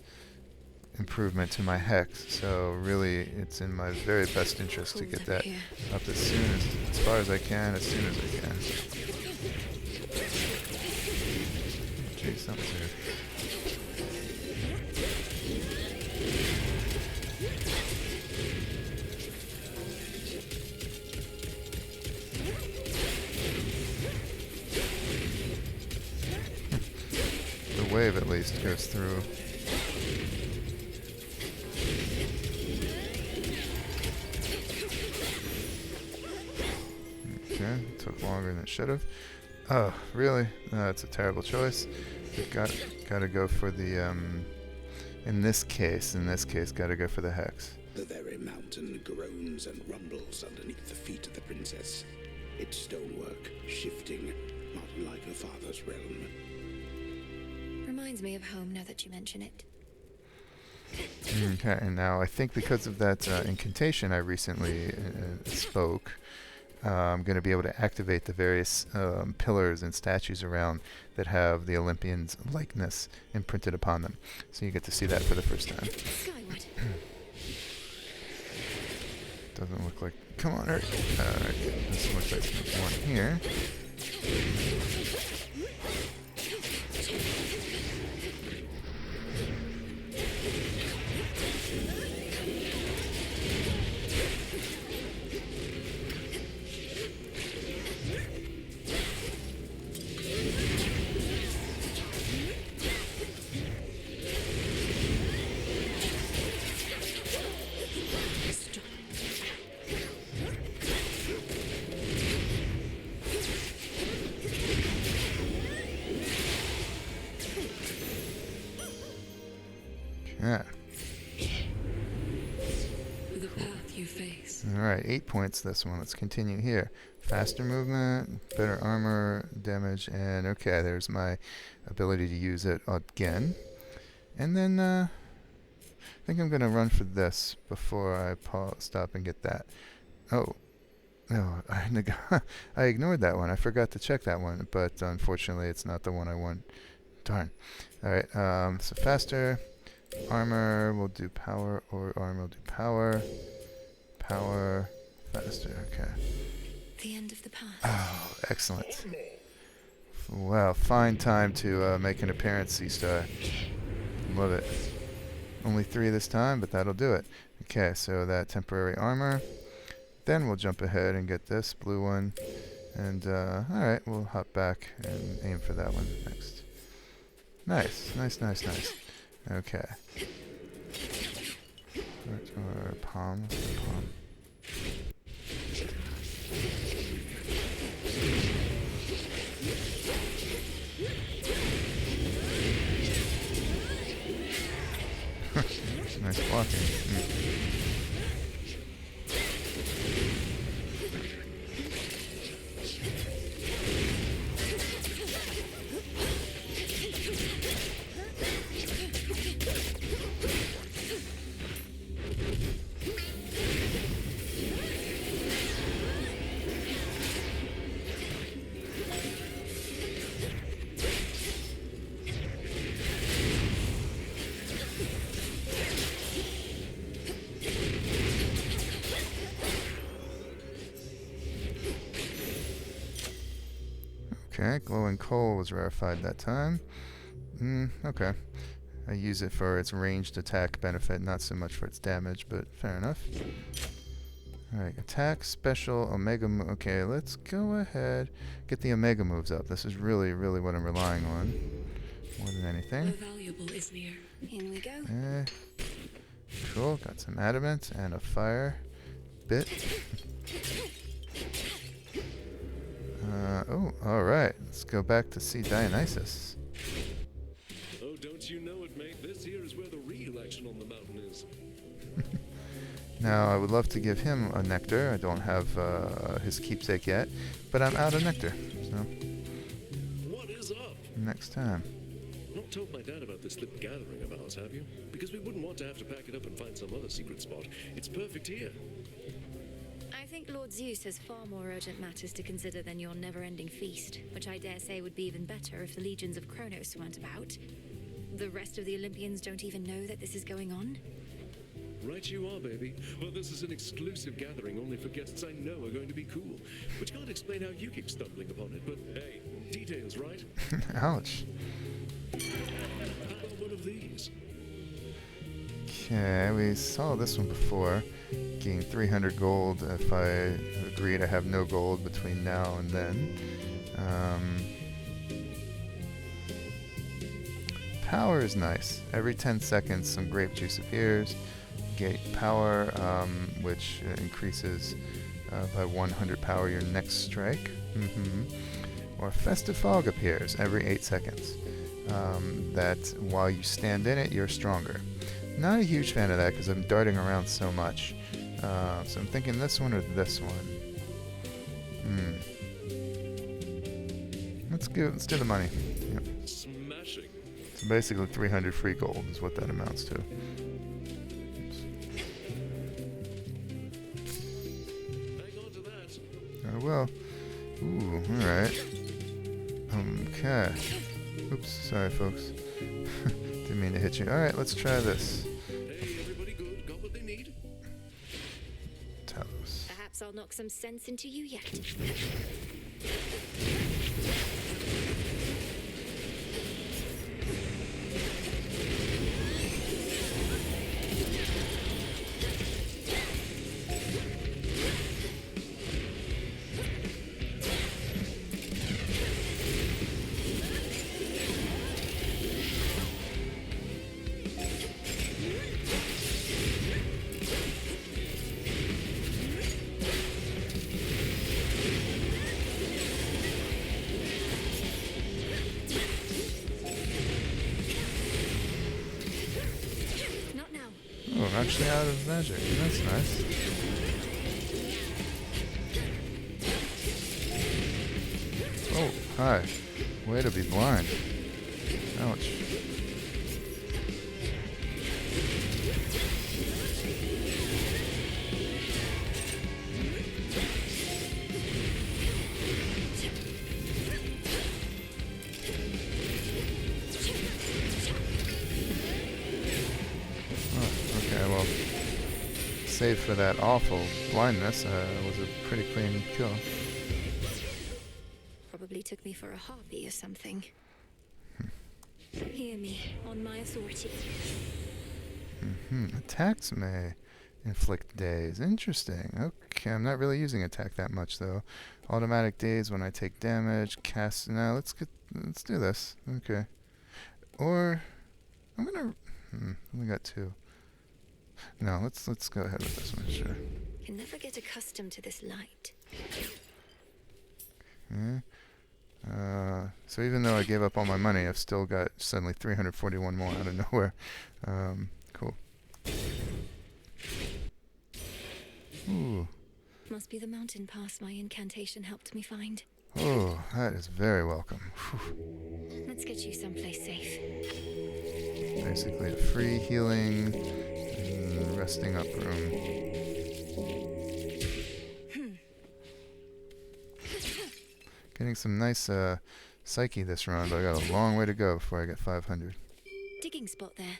improvement to my hex. So really, it's in my very best interest to get that up as far as I can, as soon as I can. Jeez, something's weird. The wave at least goes through. Okay, took longer than it should have. Oh, really? It's a terrible choice. We've got to go for the in this case, got to go for the hex. The very mountain groans and rumbles underneath the feet of the princess. Its stonework shifting, not unlike her father's realm. Reminds me of home now that you mention it. Okay, and now I think because of that incantation I recently spoke, I'm going to be able to activate the various pillars and statues around that have the Olympians' likeness imprinted upon them. So you get to see that for the first time. Skyward. Doesn't look like... Come on, Earth. Alright, this looks like one here. Yeah. The path you face. Alright, 8 points this one. Let's continue here. Faster movement, better armor, damage, and okay, there's my ability to use it again. And then, I think I'm going to run for this before I stop and get that. Oh, no, I ignored that one. I forgot to check that one, but unfortunately it's not the one I want. Darn. Alright, so faster. Armor will do power, or armor will do power. Power, faster, okay. The end of the path. Oh, excellent. Wow, fine time to make an appearance, Sea Star. Love it. Only 3 this time, but that'll do it. Okay, so that temporary armor. Then we'll jump ahead and get this blue one. And, alright, we'll hop back and aim for that one next. Nice, nice, nice, nice. Okay. Or palm. Palm. Nice blocking. Okay, glowing coal was rarefied that time. Okay. I use it for its ranged attack benefit, not so much for its damage, but fair enough. Alright, attack, special, omega move. Okay, let's go ahead. Get the omega moves up. This is really, really what I'm relying on. More than anything. The valuable is near. In we go. Cool, got some adamant and a fire bit. Oh, alright. Let's go back to see Dionysus. Oh, don't you know it, mate? This here is where the real action on the mountain is. Now, I would love to give him a nectar. I don't have his keepsake yet, but I'm out of nectar. So, What is up? next time. Not told my dad about this little gathering of ours, have you? Because we wouldn't want to have to pack it up and find some other secret spot. It's perfect here. I think Lord Zeus has far more urgent matters to consider than your never-ending feast, which I dare say would be even better if the legions of Chronos weren't about. The rest of the Olympians don't even know that this is going on. Right you are, baby. Well, this is an exclusive gathering only for guests I know are going to be cool. Which can't explain how you keep stumbling upon it, but hey, details, right? Ouch. How about one of these? Okay, we saw this one before. Gain 300 gold if I agree to have no gold between now and then. Power is nice. Every 10 seconds some grape juice appears. Get power, which increases by 100 power your next strike. Or festive fog appears every 8 seconds. That while you stand in it, you're stronger. Not a huge fan of that because I'm darting around so much. So I'm thinking this one or this one. Let's do the money. Yep. Smashing. So basically 300 free gold is what that amounts to. Hang on to that. I will. Ooh, alright. Okay. Oops, sorry folks. Didn't mean to hit you. Alright, let's try this. Hey, everybody good? Got what they need? Talos. Perhaps I'll knock some sense into you yet. Oh, I'm actually out of magic. That's nice. Oh, hi. Way to be blind. Ouch. Save for that awful blindness, was a pretty clean kill. Probably took me for a harpy or something. Hear me, on my authority. Attacks may inflict daze. Interesting. Okay, I'm not really using attack that much though. Automatic daze when I take damage. Cast. Now let's do this. Okay. Or I'm gonna. Only got 2. No, let's go ahead with this one, sure. Can never get accustomed to this light. Okay. So even though I gave up all my money, I've still got suddenly 341 more out of nowhere. Cool. Ooh. Must be the mountain pass my incantation helped me find. Oh, that is very welcome. Whew. Let's get you someplace safe. Basically a free healing, resting up room. Getting some nice psyche this round, but I got a long way to go before I get 500. Digging spot there.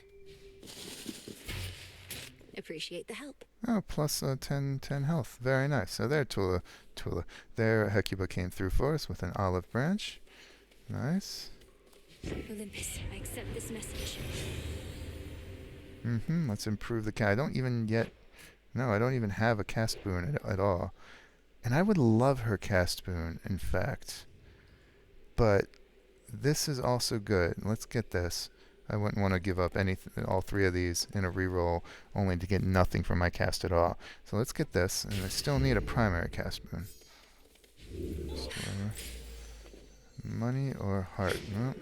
Appreciate the help. Oh, plus 10 health. Very nice. So there, Tula. There, Hecuba came through for us with an olive branch. Nice. Olympus, I accept this message. Let's improve the cast. I don't even have a cast boon at all. And I would love her cast boon, in fact. But this is also good. Let's get this. I wouldn't want to give up all three of these in a reroll only to get nothing from my cast at all. So let's get this, and I still need a primary cast boon. So, money or heart? Well,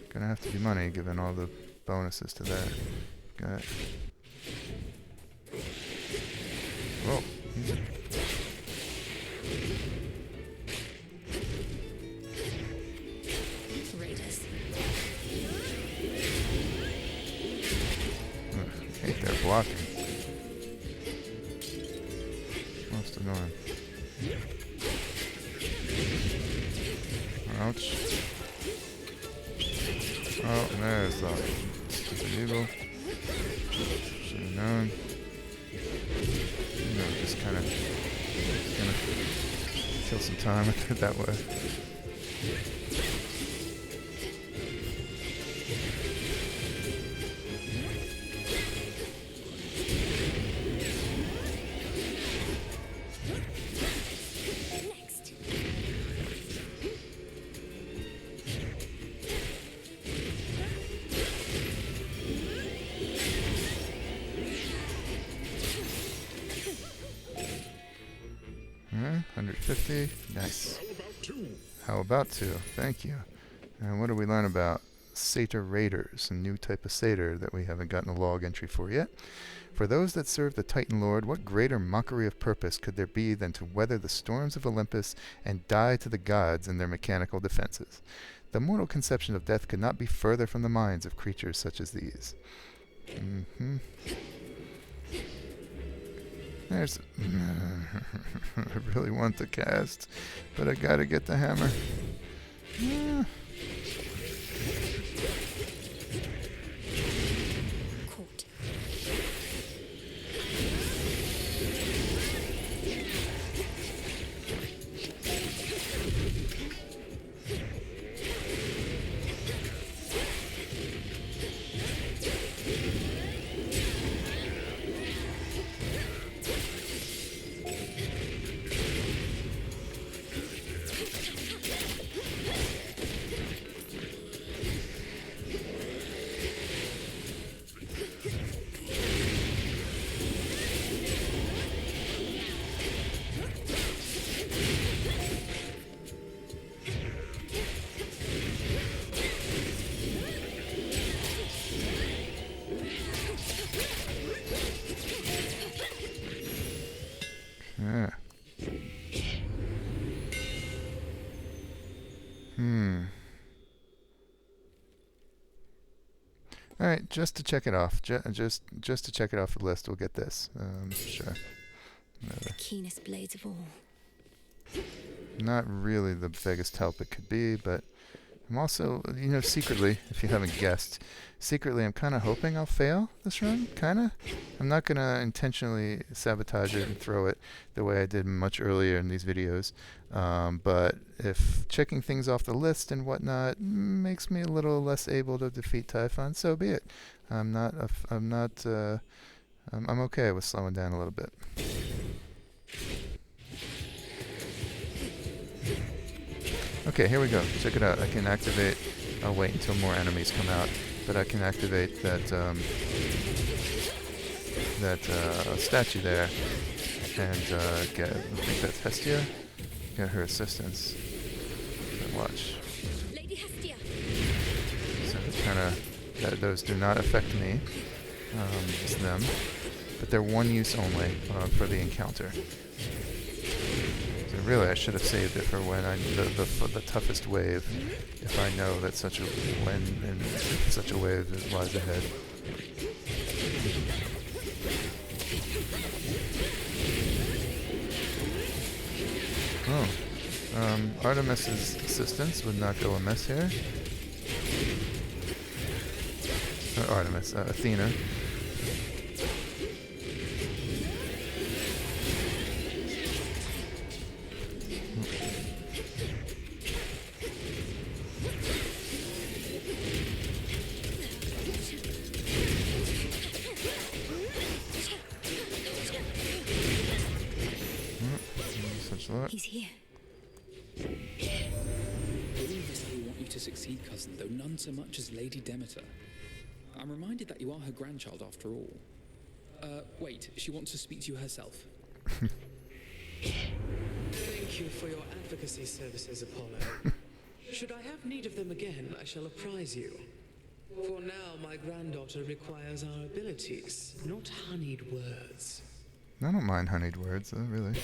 gonna have to be money given all the bonuses to that. Got it. Whoa. Raiders. I hate their blocking. Most annoying. Ouch. Oh, there's the stupid eagle. Should have known. Just kind of gonna kill some time with it that way. Next. 150. Nice. How about two? Thank you. And what do we learn about satyr raiders, a new type of satyr that we haven't gotten a log entry for yet? For those that serve the Titan Lord, what greater mockery of purpose could there be than to weather the storms of Olympus and die to the gods in their mechanical defenses? The mortal conception of death could not be further from the minds of creatures such as these. There's... I really want the cast, but I gotta get the hammer. Alright, just to check it off. Just to check it off the list, we'll get this. Sure. The keenest blades of all. Not really the biggest help it could be, but I'm also, secretly, if you haven't guessed, secretly I'm kind of hoping I'll fail this run, kind of. I'm not going to intentionally sabotage it and throw it the way I did much earlier in these videos. But if checking things off the list and whatnot makes me a little less able to defeat Typhon, so be it. I'm okay with slowing down a little bit. Okay, here we go. Check it out. I can activate... I'll wait until more enemies come out, but I can activate that statue there and get... I think that's Hestia. Get her assistance. Watch. Lady Hestia. So it's kind of... those do not affect me. Just them. But they're one use only for the encounter. So really, I should have saved it for when the toughest wave, if I know that such a wave lies ahead. Oh, Artemis's assistance would not go amiss here. Artemis, Athena. out. He's here. All of us here want you to succeed, cousin, though none so much as Lady Demeter. I'm reminded that you are her grandchild after all. Wait, she wants to speak to you herself. Thank you for your advocacy services, Apollo. Should I have need of them again, I shall apprise you. For now, my granddaughter requires our abilities, not honeyed words. I don't mind honeyed words, though, really.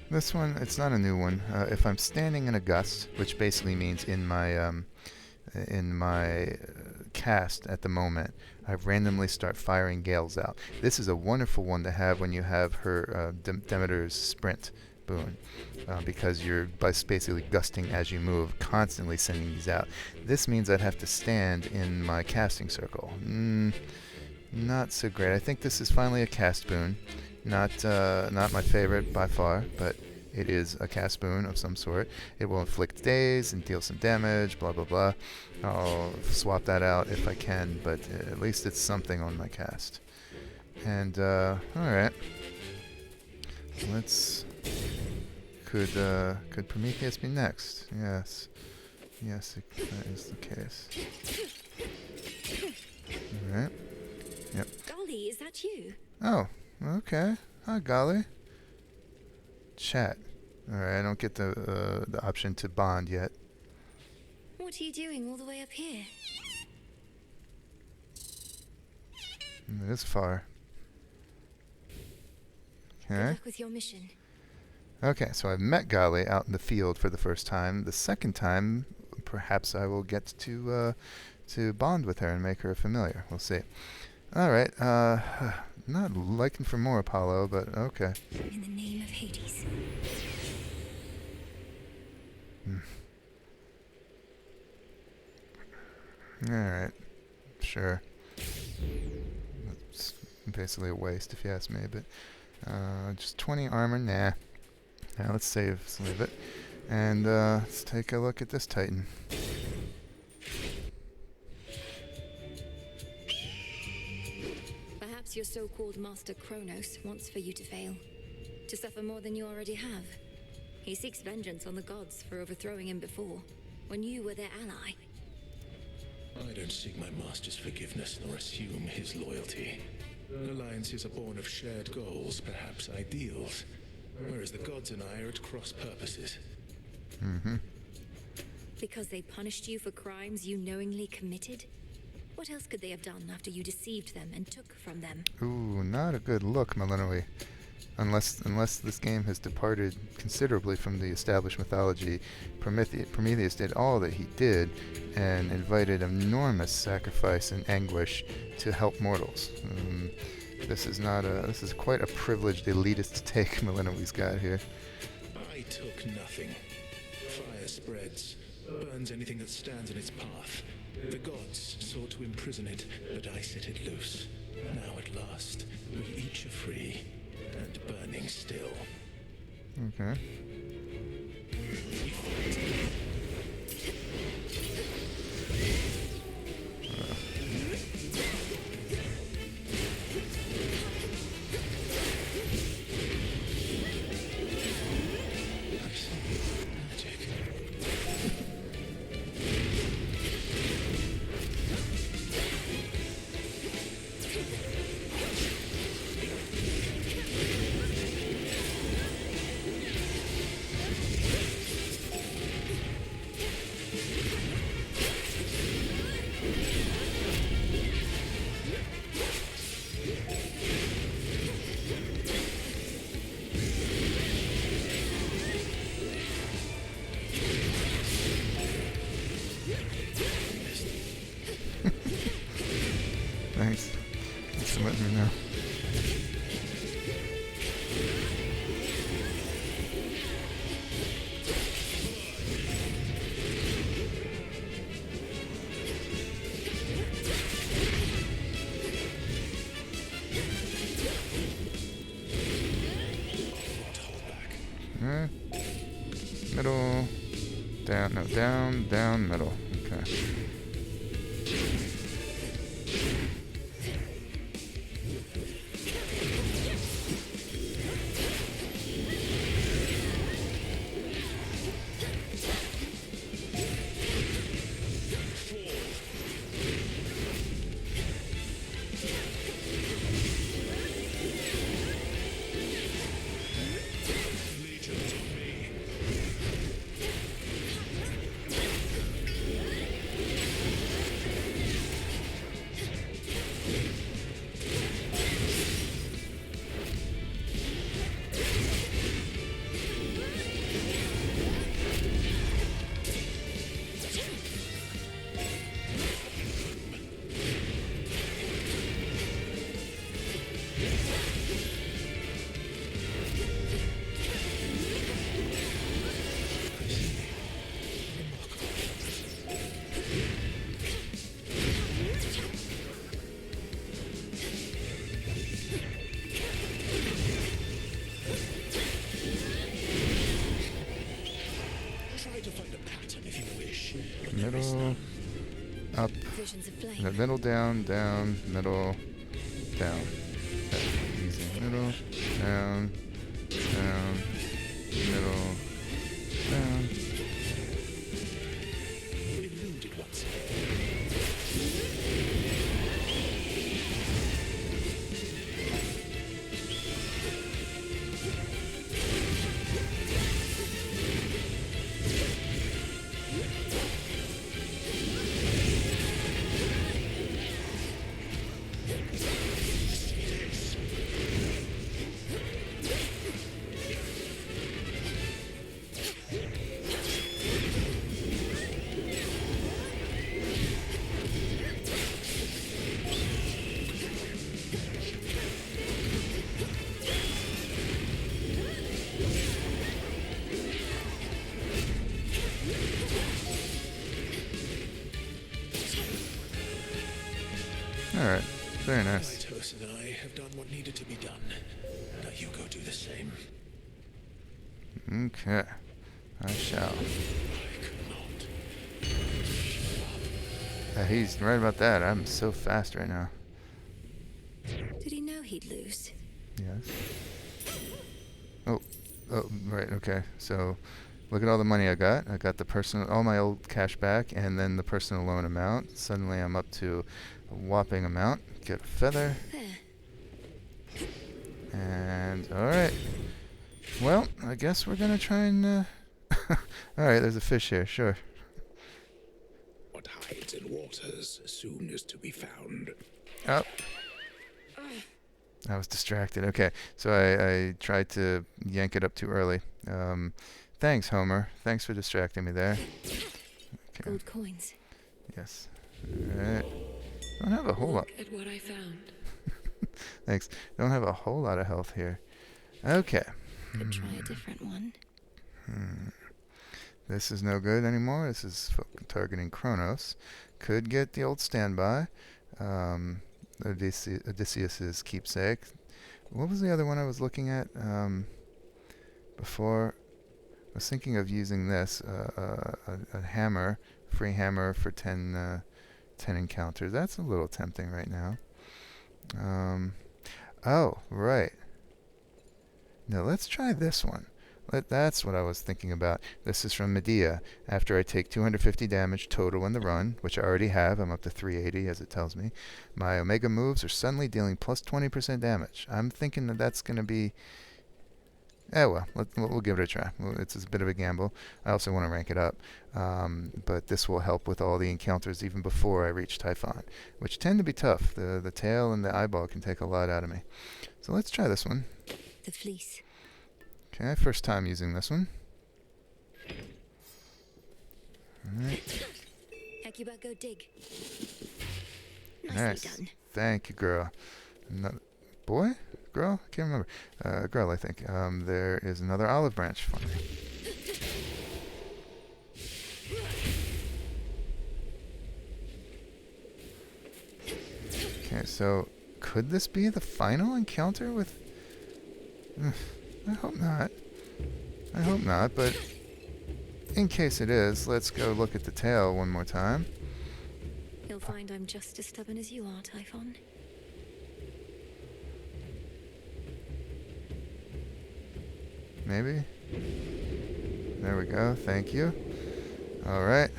This one, it's not a new one. If I'm standing in a gust, which basically means in my cast at the moment, I randomly start firing gales out. This is a wonderful one to have when you have her Demeter's sprint boon, because you're basically gusting as you move, constantly sending these out. This means I'd have to stand in my casting circle. Not so great. I think this is finally a cast boon. Not my favorite by far, but it is a cast boon of some sort. It will inflict daze and deal some damage, blah blah blah. I'll swap that out if I can, but at least it's something on my cast. And alright. Could Prometheus be next? Yes. Yes, that is the case. Alright. Yep. Golly, is that you? Oh, okay. Hi, Golly. Chat. Alright, I don't get the option to bond yet. What are you doing all the way up here? It is far. Good Okay. luck with your mission. Okay, so I've met Golly out in the field for the first time. The second time, perhaps I will get to bond with her and make her familiar. We'll see. Alright, not liking for more Apollo, but okay. In the name of Hades. Alright, sure. It's basically a waste if you ask me, but just 20 armor, nah. Now let's leave it. And let's take a look at this Titan. Perhaps your so-called master Chronos wants for you to fail. To suffer more than you already have. He seeks vengeance on the gods for overthrowing him before, when you were their ally. I don't seek my master's forgiveness nor assume his loyalty. Alliances are born of shared goals, perhaps ideals, whereas the gods and I are at cross purposes. Because they punished you for crimes you knowingly committed? What else could they have done after you deceived them and took from them? Ooh, not a good look, Melinoë. Unless this game has departed considerably from the established mythology, Prometheus did all that he did and invited enormous sacrifice and anguish to help mortals. This is quite a privileged elitist take Melinoë's got here. I took nothing. Fire spreads, burns anything that stands in its path. The gods sought to imprison it, but I set it loose. Now at last, we each are free. And burning still. Okay. Thanks. Thanks for letting me know. Middle. Down, no, down, middle. Okay. to find a pattern if you wish. But Middle, up, Visions of flame. middle, down, down, middle, down. Okay, easy. Middle, down, down, middle, down. Eluded once. Alright, very nice. Typhon and I have done what needed to be done. Now you go do the same. Okay, I shall. I could not. He's right about that. I'm so fast right now. Did he know he'd lose? Yes. Oh, right, okay. So, look at all the money I got. I got the personal, all my old cash back, and then the personal loan amount. Suddenly I'm up to a whopping amount. Get a feather. There. And, alright. Well, I guess we're gonna try and, alright, there's a fish here, sure. What hides in waters soon is to be found. Oh. I was distracted. Okay, so I tried to yank it up too early. Thanks, Homer. Thanks for distracting me there. Okay. Gold coins. Yes. Alright. Don't have a whole lot. Look at what I found. Thanks. Don't have a whole lot of health here. Okay. Could try a different one. This is no good anymore. This is targeting Chronos. Could get the old standby. Odysseus's keepsake. What was the other one I was looking at before? I was thinking of using this, a hammer, free hammer for 10 encounters. That's a little tempting right now. Oh, right. No, let's try this one. That's what I was thinking about. This is from Medea. After I take 250 damage total in the run, which I already have, I'm up to 380 as it tells me, my Omega moves are suddenly dealing plus 20% damage. I'm thinking that that's going to be... well, we'll give it a try. It's a bit of a gamble. I also want to rank it up. But this will help with all the encounters even before I reach Typhon, which tend to be tough. The tail and the eyeball can take a lot out of me. So let's try this one. The fleece. Okay, first time using this one. Alright. Hecuba, go dig. Nice. Nicely done. Thank you, girl. Boy? Girl? I can't remember. Girl, I think. There is another olive branch for me. Okay, so could this be the final encounter with... I hope not. I hope not, but in case it is, let's go look at the tail one more time. You'll find I'm just as stubborn as you are, Typhon. Maybe? There we go, thank you. Alright.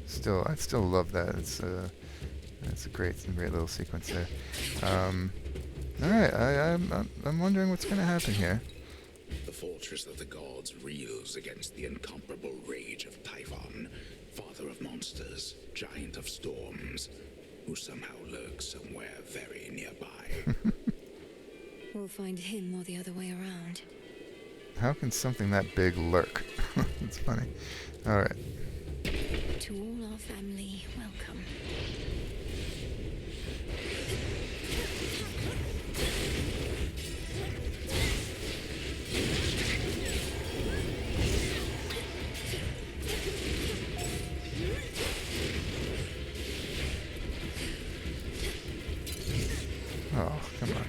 I still love that. It's a great little sequence there. Alright, I'm wondering what's going to happen here. The fortress of the gods reels against the incomparable rage of Typhon, father of monsters, giant of storms, who somehow lurks somewhere very nearby. We'll find him or the other way around. How can something that big lurk? It's funny. Alright. To all our family, welcome. Oh, come on.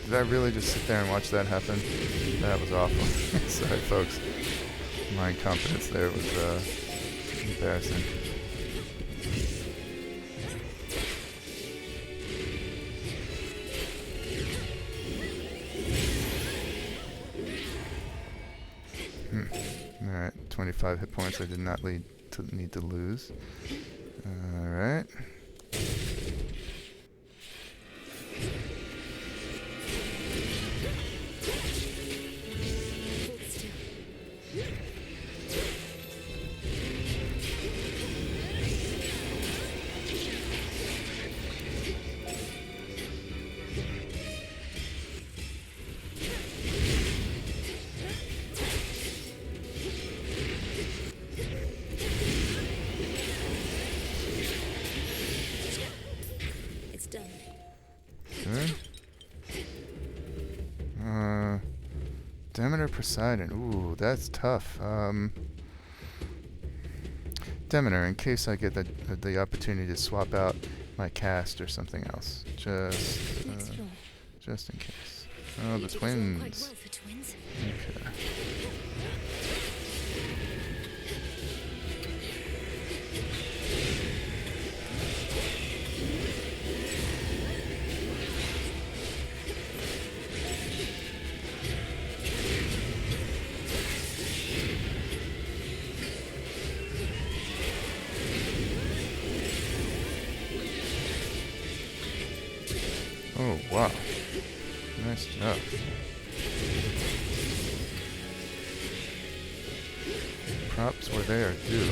Did I really just sit there and watch that happen? That was awful. Sorry, folks. My incompetence there was embarrassing. Alright, 25 hit points I did not need to lose. Alright. Demeter Poseidon. Ooh, that's tough. Demeter, in case I get the opportunity to swap out my cast or something else. Just in case. Oh, the twins. Okay. Oh, wow. Nice job. Props were there, too.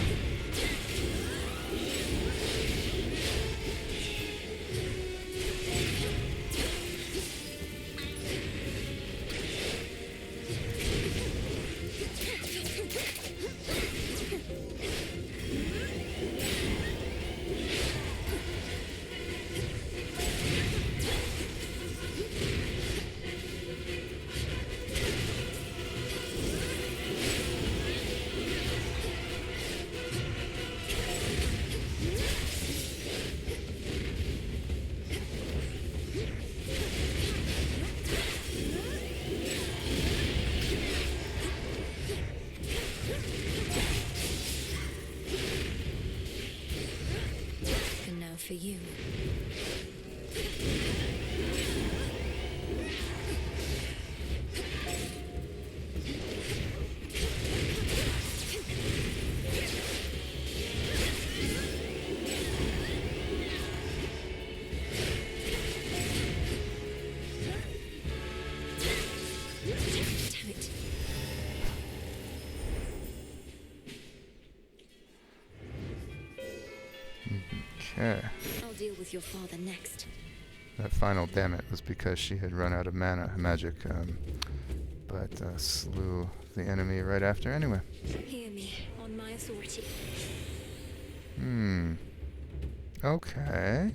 For you. Damn it. Okay. I'll deal with your father next. That final damn it was because she had run out of mana magic, but slew the enemy right after anyway. Hear me on my authority. Okay.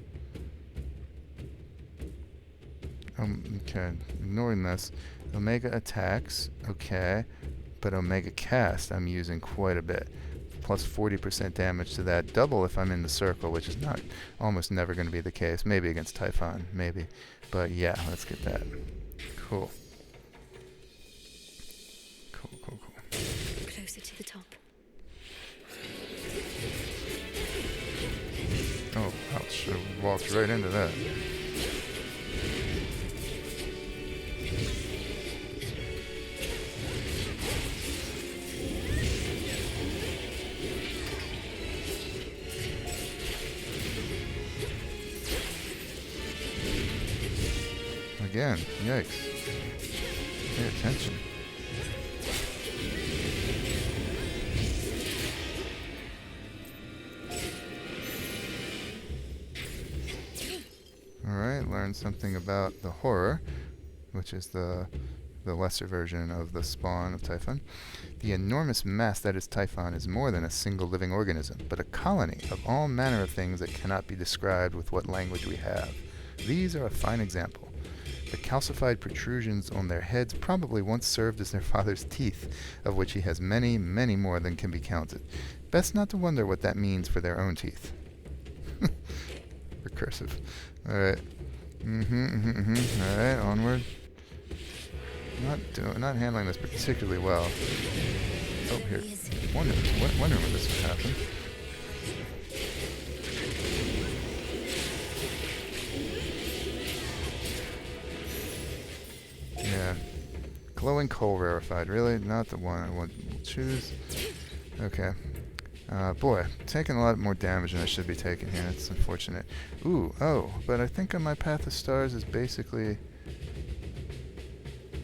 Okay, ignoring this. Omega attacks, okay, but Omega cast I'm using quite a bit. Plus 40% damage to that, double if I'm in the circle, which is not almost never going to be the case. Maybe against Typhon, maybe. But yeah, let's get that. Cool. Cool. Closer to the top. Oh, ouch, I walked right into that. Again, yikes. Pay attention. Alright, learn something about the horror, which is the lesser version of the spawn of Typhon. The enormous mass that is Typhon is more than a single living organism, but a colony of all manner of things that cannot be described with what language we have. These are a fine example. The calcified protrusions on their heads probably once served as their father's teeth, of which he has many, many more than can be counted. Best not to wonder what that means for their own teeth. Recursive. Alright. Alright, onward. Not handling this particularly well. Oh, here. Wondering when this would happen. Yeah. Glowing coal rarefied. Really? Not the one I want to choose. Okay. Boy, taking a lot more damage than I should be taking here. It's unfortunate. Ooh, oh, but I think on my Path of Stars is basically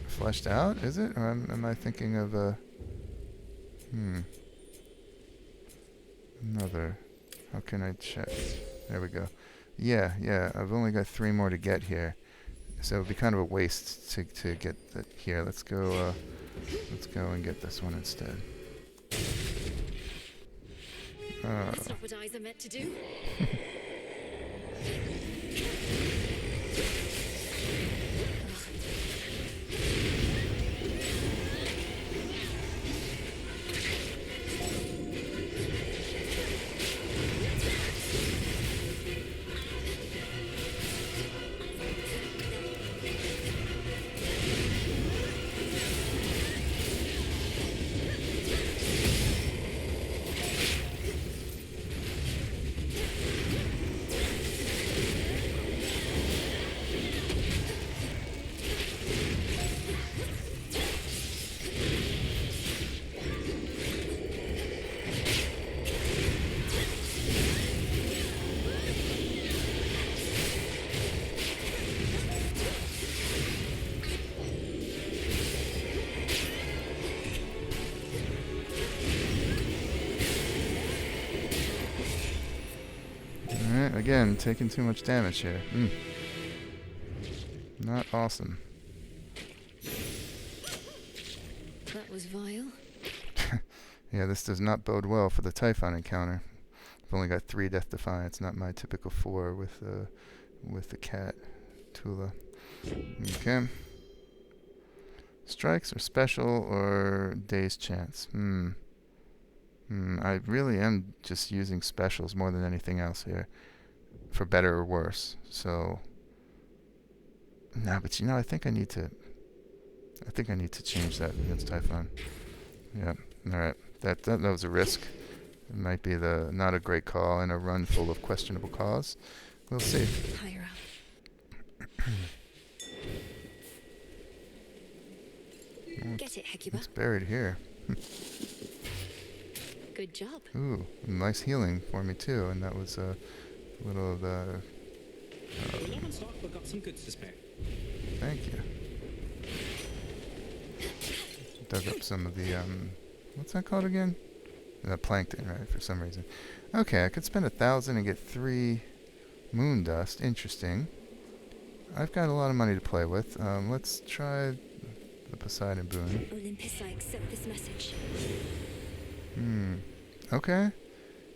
fleshed out, is it? Or am I thinking of a... Another... How can I check? There we go. Yeah, I've only got 3 more to get here. So it would be kind of a waste to get that here. Let's go and get this one instead. That's not what eyes are meant to do. Again, taking too much damage here. Not awesome. That was vile. Yeah, this does not bode well for the Typhon encounter. I've only got 3 Death Defiance, not my typical 4 with the cat, Tula. Okay. Strikes or special or day's chance. I really am just using specials more than anything else here, for better or worse. So, but I think I need to change that against Typhon. Yeah. All right. That was a risk. It might be not a great call in a run full of questionable cause. We'll see. Higher up. Get it, Hecuba. It's buried here. Good job. Ooh, nice healing for me too, and that was a little of the... Low on stock, but got some goods to spare. Thank you. Dug up some of the, what's that called again? Plankton, right, for some reason. Okay, I could spend 1,000 and get 3 moon dust. Interesting. I've got a lot of money to play with. Let's try the Poseidon boon. Olympus, I accept this message. Okay.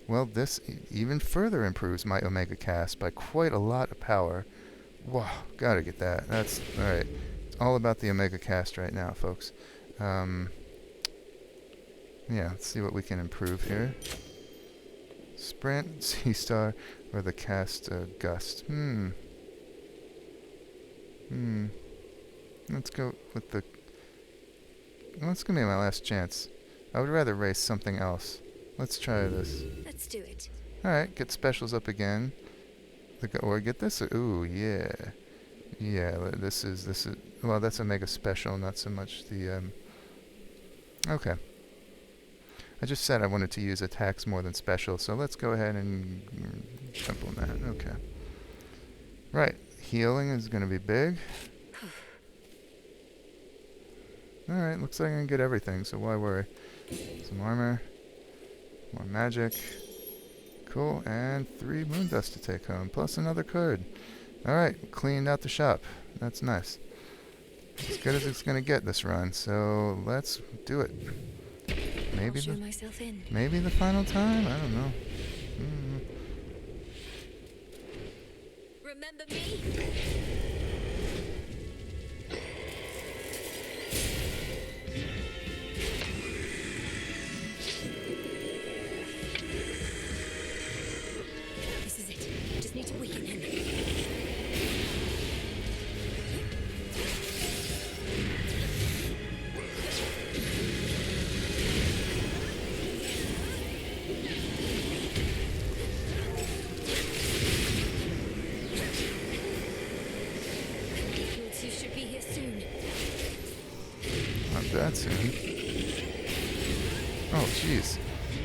Well, this even further improves my Omega cast by quite a lot of power. Wow, gotta get that. That's alright. It's all about the Omega cast right now, folks. Yeah, let's see what we can improve here. Sprint, Sea Star, or the cast Gust. Let's go with the... Well, it's gonna be my last chance. I would rather race something else. Let's try this. Let's do it. Alright, get specials up again. Or get this. Ooh, yeah. Yeah, this is... Well, that's a mega special, not so much the... Okay. I just said I wanted to use attacks more than special, so let's go ahead and jump on that. Okay. Right. Healing is going to be big. Alright, looks like I can get everything, so why worry? Some armor. More magic. Cool, and 3 moon dust to take home, plus another card. Alright, cleaned out the shop. That's nice. As good as it's going to get this run, so let's do it. Maybe I'll show myself in. Maybe the final time? I don't know. Remember me? This is it. Just need to weaken him. soon. Oh, jeez.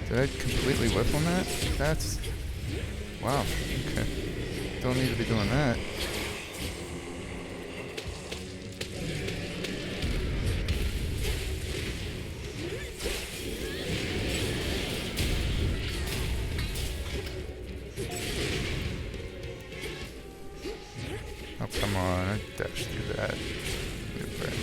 Did I completely whiff on that? That's... Wow. Okay. Don't need to be doing that. Oh, come on. I dashed through that. Good break.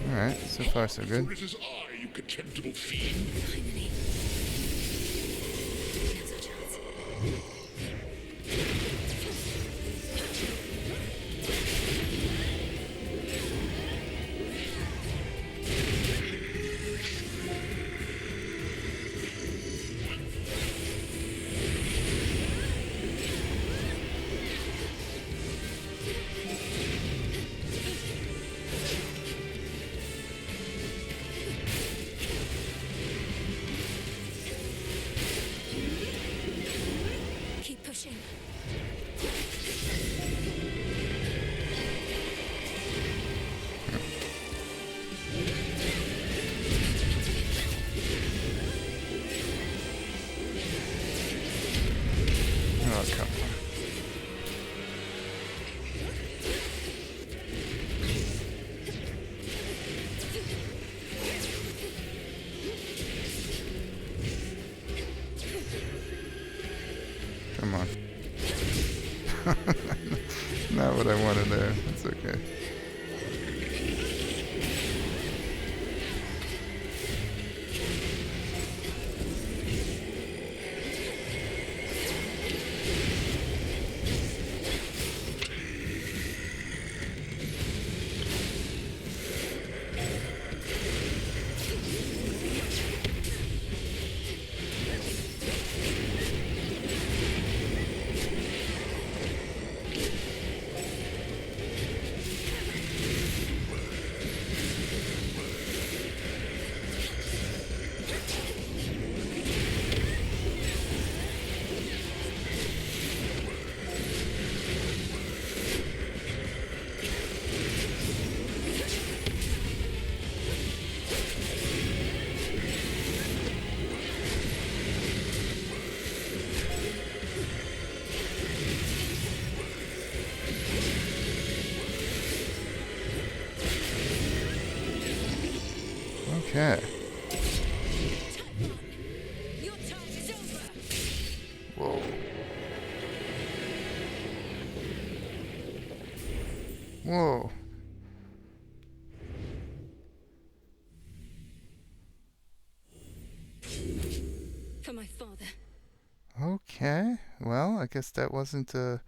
Alright, so far so good. For it is I, you contemptible fiend. Finally. Now's our chance. Keep pushing. Oh, come on. Come on. Not what I wanted there. That's okay. Okay. Your time is over. Whoa. Whoa. For my father. Okay. Well, I guess that wasn't a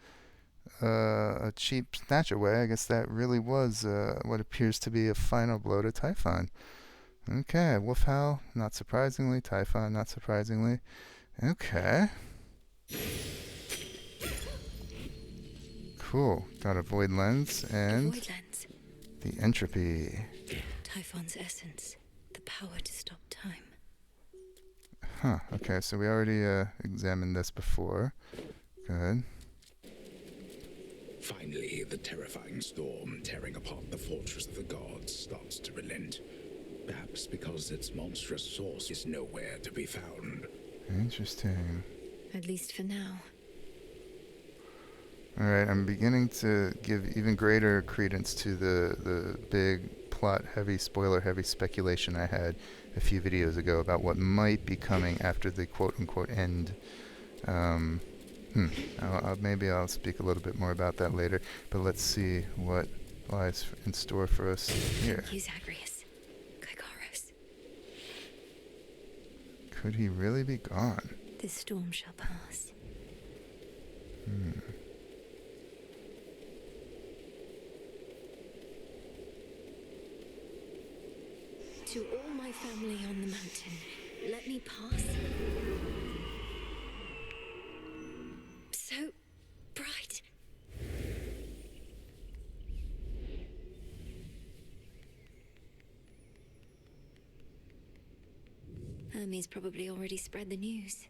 cheap snatch away. I guess that really was what appears to be a final blow to Typhon. Okay, Wolfhowl, not surprisingly. Typhon, not surprisingly. Okay. Cool. Got a void lens and Void lens. the entropy. Typhon's essence. The power to stop time. Huh. Okay, so we already examined this before. Good. Finally, the terrifying storm tearing apart the fortress of the gods starts to relent. Perhaps because its monstrous source is nowhere to be found. Interesting. At least for now. Alright, I'm beginning to give even greater credence to the big plot-heavy, spoiler-heavy speculation I had a few videos ago about what might be coming after the quote-unquote end. Maybe I'll speak a little bit more about that later, but let's see what lies in store for us here. Thank you, Zagreus. Gigaros. Could he really be gone? This storm shall pass. To all my family on the mountain, let me pass. So bright. Hermes probably already spread the news.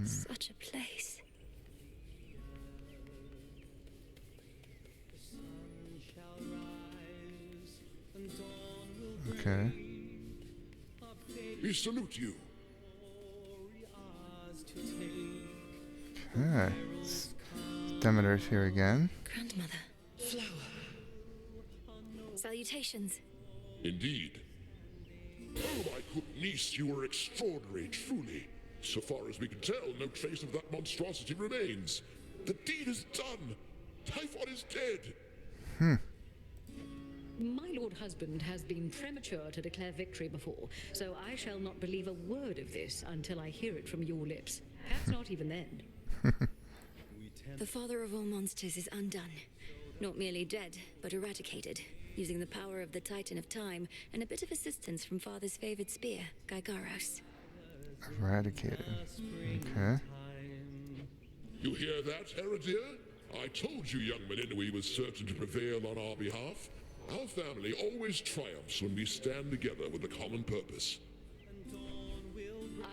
Such a place. Okay. We salute you. Okay. Demeter's here again. Grandmother. Flower. Salutations. Indeed. Oh, my good niece, you are extraordinary, truly. So far as we can tell, no trace of that monstrosity remains. The deed is done. Typhon is dead. My lord husband has been premature to declare victory before, so I shall not believe a word of this until I hear it from your lips. Perhaps not even then. The father of all monsters is undone. Not merely dead, but eradicated, using the power of the Titan of Time and a bit of assistance from father's favored spear, Gigaros. Eradicated. Okay. You hear that, Heredia? I told you young Melinoë was certain to prevail on our behalf. Our family always triumphs when we stand together with a common purpose.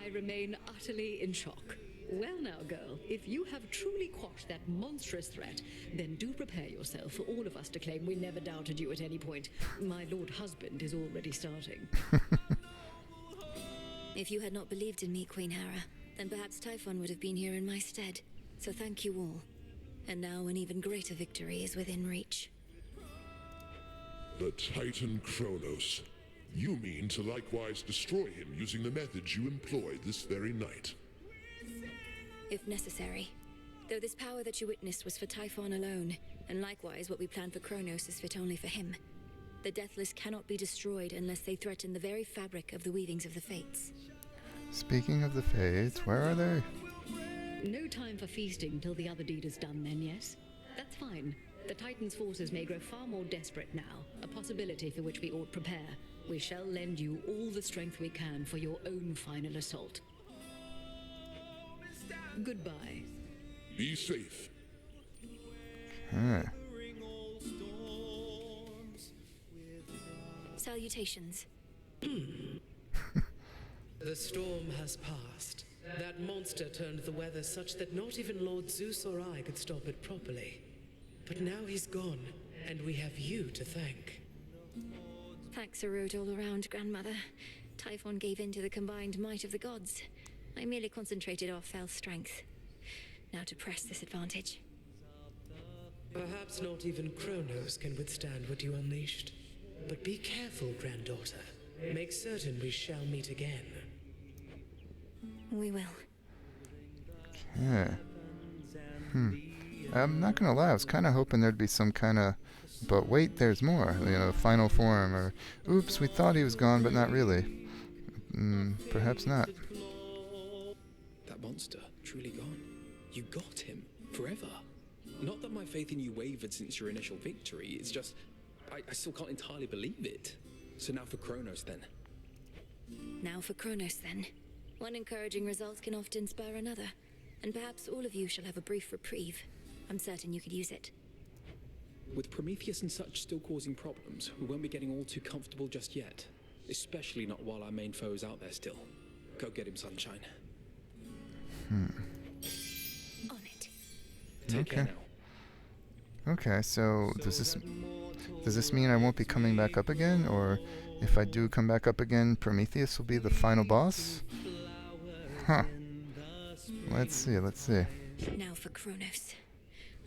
I remain utterly in shock. Well now, girl, if you have truly quashed that monstrous threat, then do prepare yourself for all of us to claim we never doubted you at any point. My lord husband is already starting. If you had not believed in me, Queen Hera, then perhaps Typhon would have been here in my stead. So thank you all. And now an even greater victory is within reach. The Titan Chronos. You mean to likewise destroy him using the methods you employed this very night? If necessary. Though this power that you witnessed was for Typhon alone, and likewise what we planned for Chronos is fit only for him. The Deathless cannot be destroyed unless they threaten the very fabric of the weavings of the Fates. Speaking of the Fates, where are they? No time for feasting till the other deed is done then, yes? That's fine. The Titan's forces may grow far more desperate now, a possibility for which we ought prepare. We shall lend you all the strength we can for your own final assault. Goodbye. Be safe. Okay. Salutations. The storm has passed. That monster turned the weather such that not even Lord Zeus or I could stop it properly. But now he's gone, and we have you to thank. Thanks are owed all around, Grandmother. Typhon gave in to the combined might of the gods. I merely concentrated our fell strength. Now to press this advantage. Perhaps not even Chronos can withstand what you unleashed. But be careful, granddaughter. Make certain we shall meet again. We will. Okay. I'm not gonna lie, I was kind of hoping there'd be some kind of, but wait, there's more. You know, final form, or oops, we thought he was gone, but not really. Perhaps not. That monster, truly gone. You got him, forever. Not that my faith in you wavered since your initial victory, it's just, I still can't entirely believe it. So now for Chronos then. Now for Chronos then. One encouraging result can often spur another, and perhaps all of you shall have a brief reprieve. I'm certain you could use it. With Prometheus and such still causing problems, we won't be getting all too comfortable just yet. Especially not while our main foe is out there still. Go get him, Sunshine. On it. Take care now. Okay, so does this mean I won't be coming back up again, or if I do come back up again, Prometheus will be the final boss? Huh. Let's see. Now for Chronos.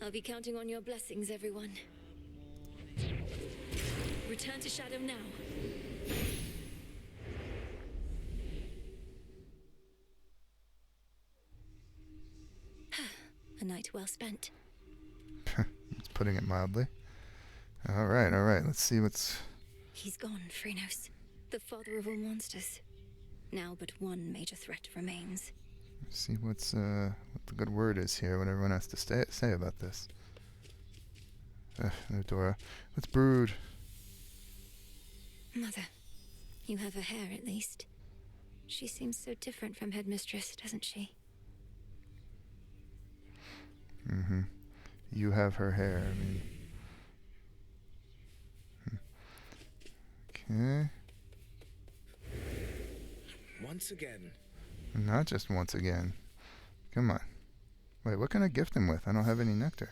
I'll be counting on your blessings, everyone. Return to Shadow now. night well spent. It's putting it mildly. Alright, let's see what's... He's gone, Chronos, the father of all monsters. Now but one major threat remains. Let's see what the good word is here, what everyone has to say about this. No, Dora. Let's brood. Mother, you have her hair at least. She seems so different from Headmistress, doesn't she? Mm-hmm. You have her hair, I mean... Okay. Once again. Not just once again. Come on. Wait, what can I gift him with? I don't have any nectar.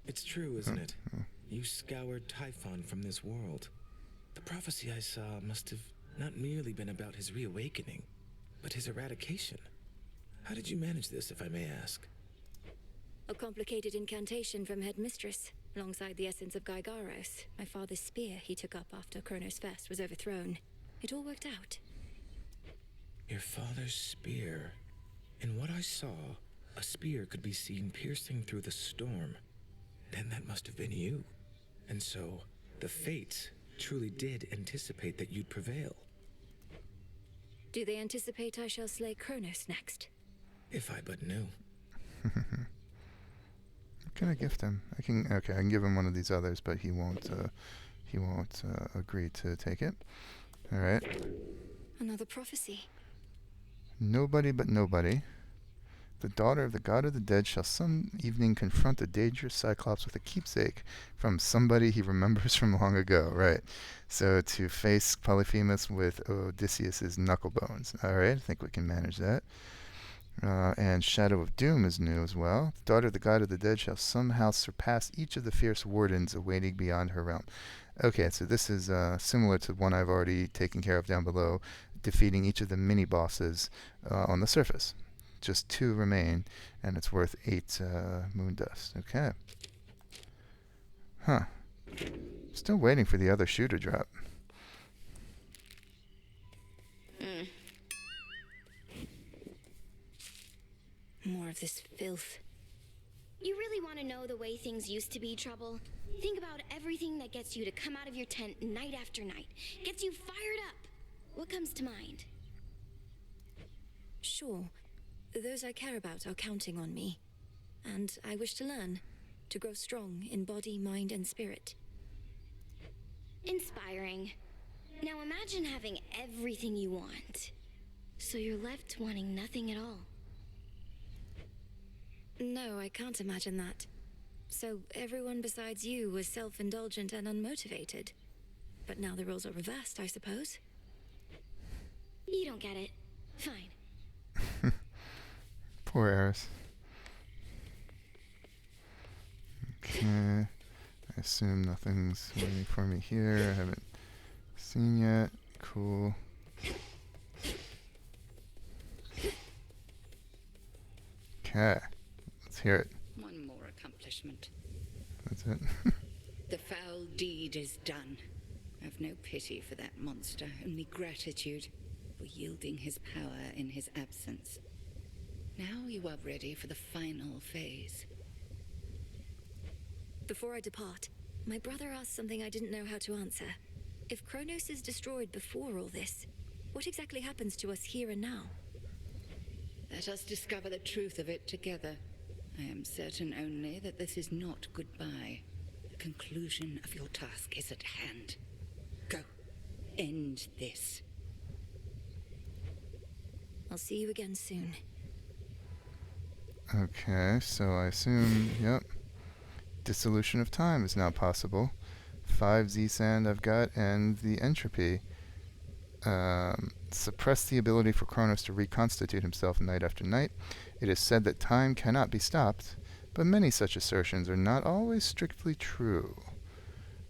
It's true, isn't it? You scoured Typhon from this world. The prophecy I saw must have not merely been about his reawakening, but his eradication. How did you manage this, if I may ask? A complicated incantation from Headmistress, alongside the essence of Gigaros, my father's spear he took up after Chronos Fest was overthrown. It all worked out. Your father's spear. In what I saw, a spear could be seen piercing through the storm. Then that must have been you. And so, the fates truly did anticipate that you'd prevail. Do they anticipate I shall slay Chronos next? If I but knew. Can I gift him? I can give him one of these others, but he won't agree to take it. Alright. Another prophecy. Nobody but nobody. The daughter of the god of the dead shall some evening confront a dangerous cyclops with a keepsake from somebody he remembers from long ago. Right. So to face Polyphemus with Odysseus's knuckle bones. Alright, I think we can manage that. And Shadow of Doom is new as well. The daughter of the god of the dead shall somehow surpass each of the fierce wardens awaiting beyond her realm. Okay, so this is similar to one I've already taken care of down below, defeating each of the mini-bosses on the surface. Just 2 remain, and it's worth 8 moon dust. Okay. Huh. Still waiting for the other shoe to drop. More of this filth. You really want to know the way things used to be, Trouble? Think about everything that gets you to come out of your tent night after night. Gets you fired up. What comes to mind? Sure. Those I care about are counting on me. And I wish to learn. To grow strong in body, mind, and spirit. Inspiring. Now imagine having everything you want. So you're left wanting nothing at all. No, I can't imagine that. So everyone besides you was self-indulgent and unmotivated. But now the roles are reversed, I suppose. You don't get it. Fine. Poor Eris. Okay. I assume nothing's waiting for me here. I haven't seen yet. Cool. Okay. Let's hear it. One more accomplishment. That's it. The foul deed is done. I've no pity for that monster, only gratitude for yielding his power in his absence. Now you are ready for the final phase. Before I depart, my brother asked something I didn't know how to answer. If Chronos is destroyed before all this, what exactly happens to us here and now? Let us discover the truth of it together. I am certain only that this is not goodbye. The conclusion of your task is at hand. Go. End this. I'll see you again soon. Okay, so I assume, yep. Dissolution of time is now possible. 5 Z-sand I've got, and the entropy. Suppress the ability for Chronos to reconstitute himself night after night. It is said that time cannot be stopped, but many such assertions are not always strictly true.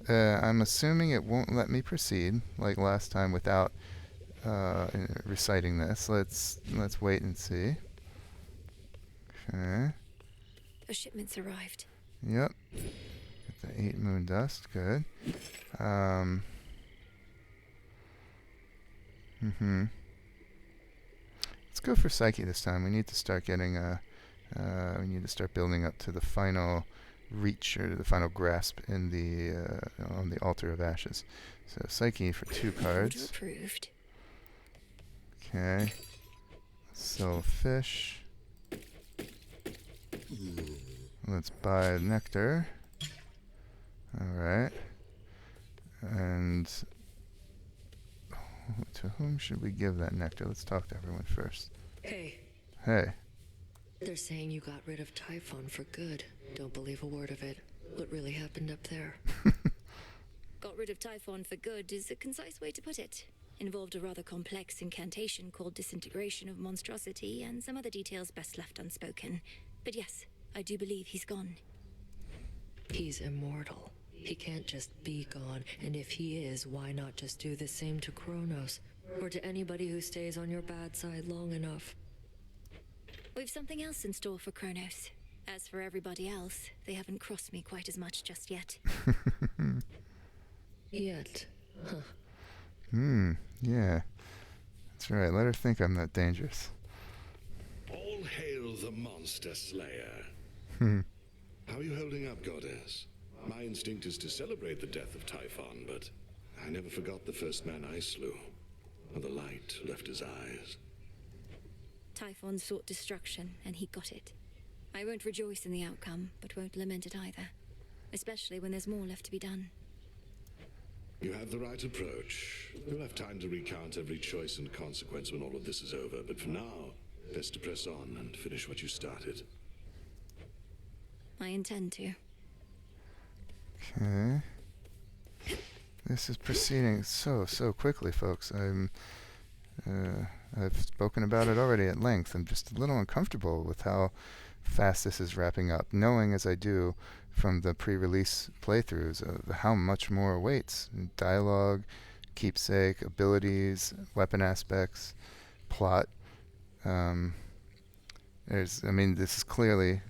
I'm assuming it won't let me proceed, like last time, without reciting this. Let's wait and see. Okay. A shipment's arrived. Yep. Got the 8 moon dust. Good. Let's go for Psyche this time. We need to start getting We need to start building up to the final reach, or the final grasp in the on the altar of ashes. So Psyche for 2 cards. Approved. Okay. Sell fish. Let's buy nectar. Alright. And to whom should we give that nectar? Let's talk to everyone first. Hey. Hey. They're saying you got rid of Typhon for good. Don't believe a word of it. What really happened up there? Got rid of Typhon for good is a concise way to put it. Involved a rather complex incantation called disintegration of monstrosity and some other details best left unspoken. But yes, I do believe he's gone. He's immortal. He can't just be gone, and if he is, why not just do the same to Chronos? Or to anybody who stays on your bad side long enough? We've something else in store for Chronos. As for everybody else, they haven't crossed me quite as much just yet. Yet. Huh. Yeah. That's right. Let her think I'm that dangerous. All hail the monster slayer. How are you holding up, goddess? My instinct is to celebrate the death of Typhon, but I never forgot the first man I slew. And the light left his eyes. Typhon sought destruction, and he got it. I won't rejoice in the outcome, but won't lament it either. Especially when there's more left to be done. You have the right approach. You'll have time to recount every choice and consequence when all of this is over, but for now, best to press on and finish what you started. I intend to. Okay. This is proceeding so quickly, folks. I've spoken about it already at length. I'm just a little uncomfortable with how fast this is wrapping up, knowing as I do from the pre-release playthroughs of how much more awaits. Dialogue, keepsake, abilities, weapon aspects, plot. This is clearly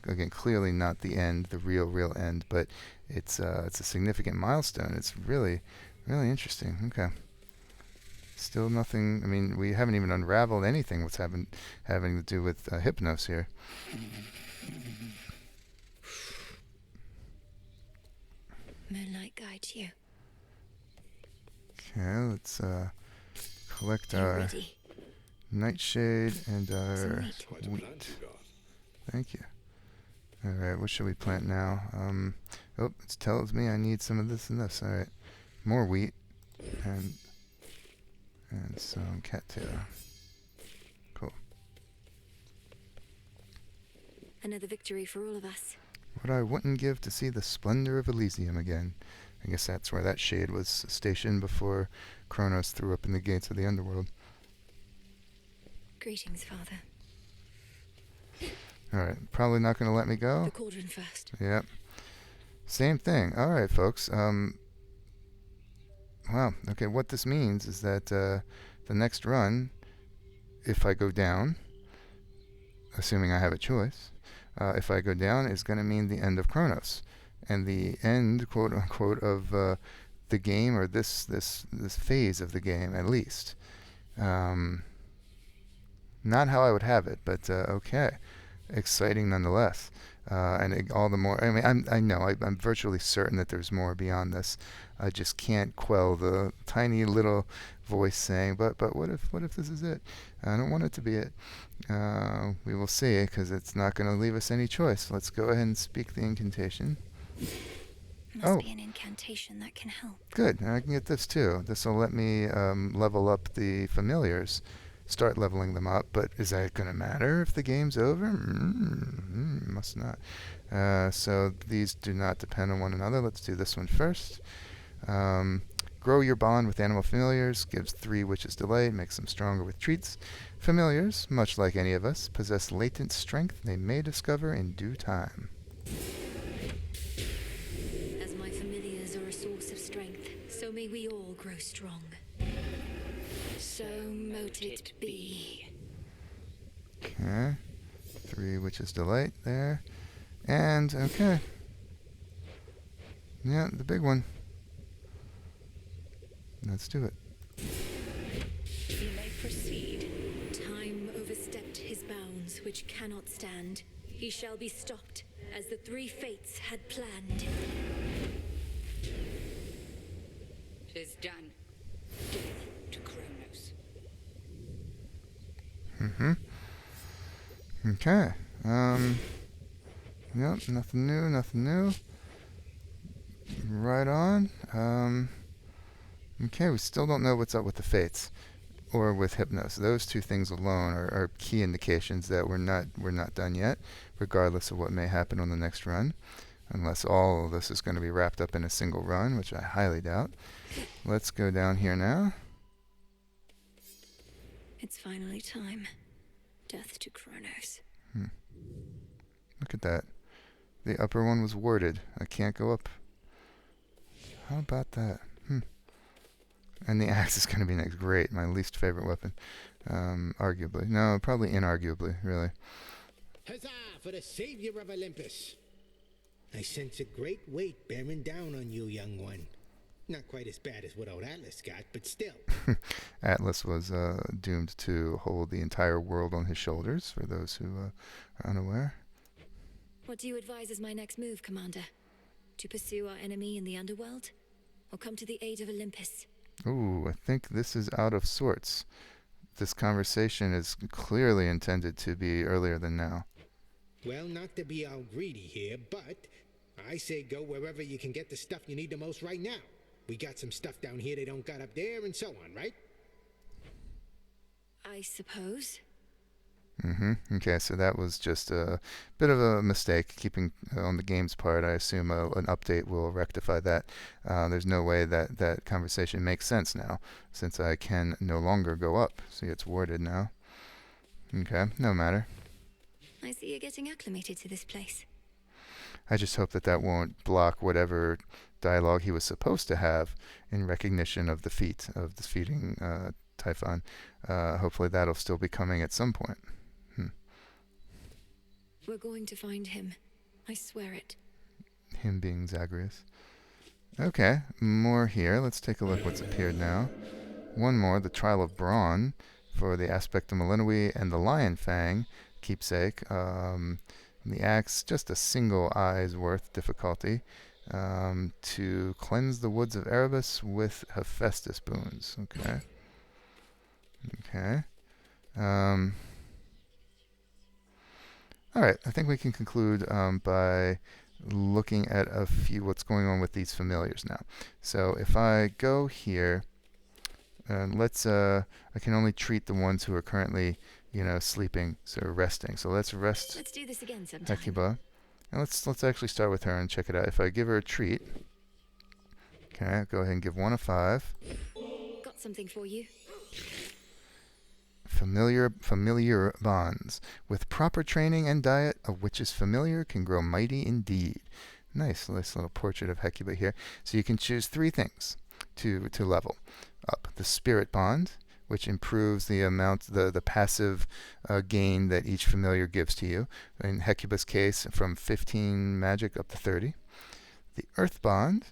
not the end, the real end, but it's a significant milestone. It's really interesting. Okay. Still nothing. We haven't even unraveled anything what's having to do with Hypnos here. Moonlight guides you. Okay, let's collect our nightshade and our wheat. Thank you. Alright, what should we plant now? It tells me I need some of this and this. Alright. More wheat and some cattail. Cool. Another victory for all of us. What I wouldn't give to see the splendor of Elysium again. I guess that's where that shade was stationed before Chronos threw open the gates of the underworld. Greetings, Father. Alright, probably not going to let me go. The cauldron first. Yep. Same thing. Alright, folks. Wow. Okay, what this means is that the next run, if I go down, assuming I have a choice, if I go down, is going to mean the end of Chronos. And the end, quote unquote, of the game, or this phase of the game, at least. Not how I would have it, but okay. Exciting nonetheless. And all the more, I know, I'm virtually certain that there's more beyond this. I just can't quell the tiny little voice saying, but what if this is it? I don't want it to be it. We will see, because it's not going to leave us any choice. Let's go ahead and speak the incantation. Must be an incantation that can help. Good. And I can get this too. This will let me level up the familiars. Start leveling them up, but is that going to matter if the game's over? Must not. So these do not depend on one another. Let's do this one first. Grow your bond with animal familiars, gives 3 witches delight, makes them stronger with treats. Familiars, much like any of us, possess latent strength they may discover in due time. As my familiars are a source of strength, so may we all grow strong. So mote it be. Okay. 3 witches delight there. And, okay. Yeah, the big one. Let's do it. You may proceed. Time overstepped his bounds, which cannot stand. He shall be stopped, as the three fates had planned. 'Tis done. Death to Chronos. Okay. Yep, nothing new. Right on. Okay, we still don't know what's up with the fates or with Hypnos. Those two things alone are key indications that we're not done yet, regardless of what may happen on the next run, unless all of this is going to be wrapped up in a single run, which I highly doubt. Let's go down here now. It's finally time. Death to Chronos. Look at that. The upper one was warded. I can't go up. How about that? And the axe is going to be next. Great. My least favorite weapon. Arguably. No, probably inarguably, really. Huzzah for the savior of Olympus. I sense a great weight bearing down on you, young one. Not quite as bad as what old Atlas got, but still. Atlas was doomed to hold the entire world on his shoulders, for those who are unaware. What do you advise as my next move, Commander? To pursue our enemy in the underworld? Or come to the aid of Olympus? Ooh, I think this is out of sorts. This conversation is clearly intended to be earlier than now. Well, not to be all greedy here, but I say go wherever you can get the stuff you need the most right now. We got some stuff down here they don't got up there, and so on, right? I suppose. Okay, so that was just a bit of a mistake, keeping on the game's part. I assume an update will rectify that. There's no way that conversation makes sense now, since I can no longer go up. See, it's warded now. Okay, no matter. I see you're getting acclimated to this place. I just hope that won't block whatever dialogue he was supposed to have in recognition of the feat of defeating Typhon. Hopefully that'll still be coming at some point. We're going to find him. I swear it. Him being Zagreus. Okay, more here. Let's take a look what's appeared now. One more, the Trial of Brawn for the aspect of Melinoë and the Lion Fang keepsake. The axe, just a single eye's worth difficulty. To cleanse the woods of Erebus with Hephaestus boons. Okay. Okay. All right, I think we can conclude by looking at what's going on with these familiars now. So if I go here, I can only treat the ones who are currently, sleeping, so resting. So let's rest. Let's do this again sometime. Hecuba. And let's actually start with her and check it out. If I give her a treat, okay, go ahead and give one a 5. Got something for you. Familiar bonds. With proper training and diet, a witch's familiar can grow mighty indeed. Nice little portrait of Hecuba here. So you can choose 3 things to level up. The spirit bond, which improves the amount, the passive gain that each familiar gives to you. In Hecuba's case, from 15 magic up to 30. The earth bond,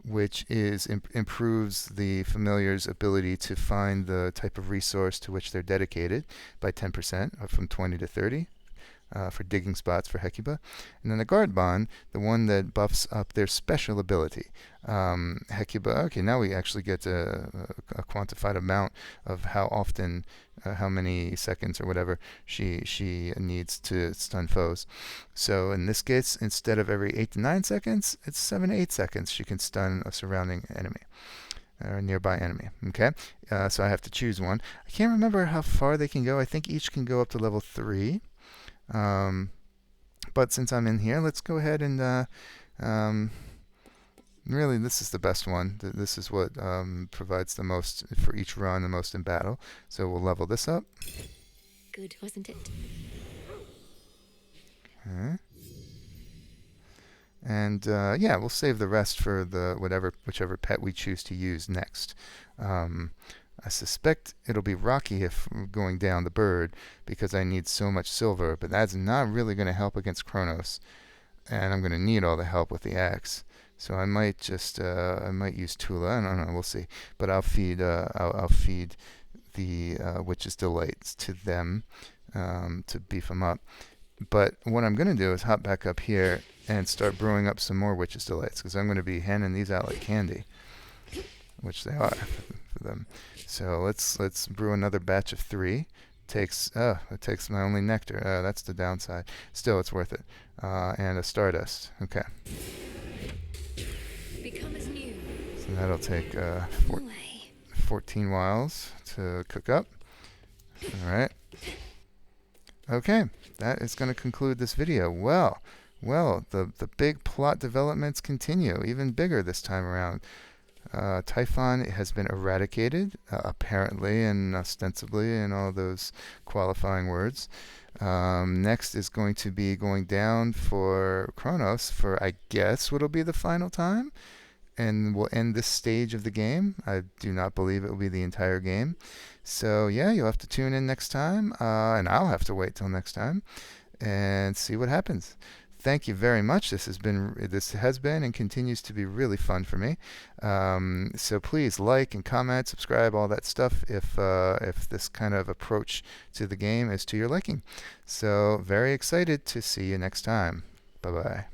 which improves the familiar's ability to find the type of resource to which they're dedicated by 10%, or from 20 to 30. For digging spots for Hecuba. And then the guard bond, the one that buffs up their special ability. Hecuba, okay, now we actually get a quantified amount of how often, how many seconds or whatever she needs to stun foes. So in this case, instead of every 8 to 9 seconds, it's 7 to 8 seconds she can stun a surrounding enemy. Or nearby enemy. Okay, so I have to choose one. I can't remember how far they can go. I think each can go up to level 3. But since I'm in here, let's go ahead and really this is the best one. This is what provides the most for each run, the most in battle. So we'll level this up. Good, wasn't it? Okay. And yeah, we'll save the rest for whichever pet we choose to use next. I suspect it'll be rocky if going down the bird because I need so much silver, but that's not really going to help against Chronos, and I'm going to need all the help with the axe. So I might just I might use Tula. I don't know. We'll see. But I'll feed the Witch's Delights to them to beef them up. But what I'm going to do is hop back up here and start brewing up some more Witch's Delights, because I'm going to be handing these out like candy, which they are for them. So let's brew another batch of 3. It takes my only nectar. That's the downside. Still, it's worth it. And a stardust. Okay. Become as new. So that'll take 14 whiles to cook up. All right. Okay, that is going to conclude this video. Well, the big plot developments continue, even bigger this time around. Typhon has been eradicated, apparently and ostensibly, and all those qualifying words. Next is going to be going down for Chronos for, I guess, what'll be the final time, and we'll end this stage of the game. I do not believe it will be the entire game. So yeah, you'll have to tune in next time, and I'll have to wait till next time and see what happens. Thank you very much. This has been and continues to be really fun for me. So please like and comment, subscribe, all that stuff if this kind of approach to the game is to your liking. So very excited to see you next time. Bye-bye.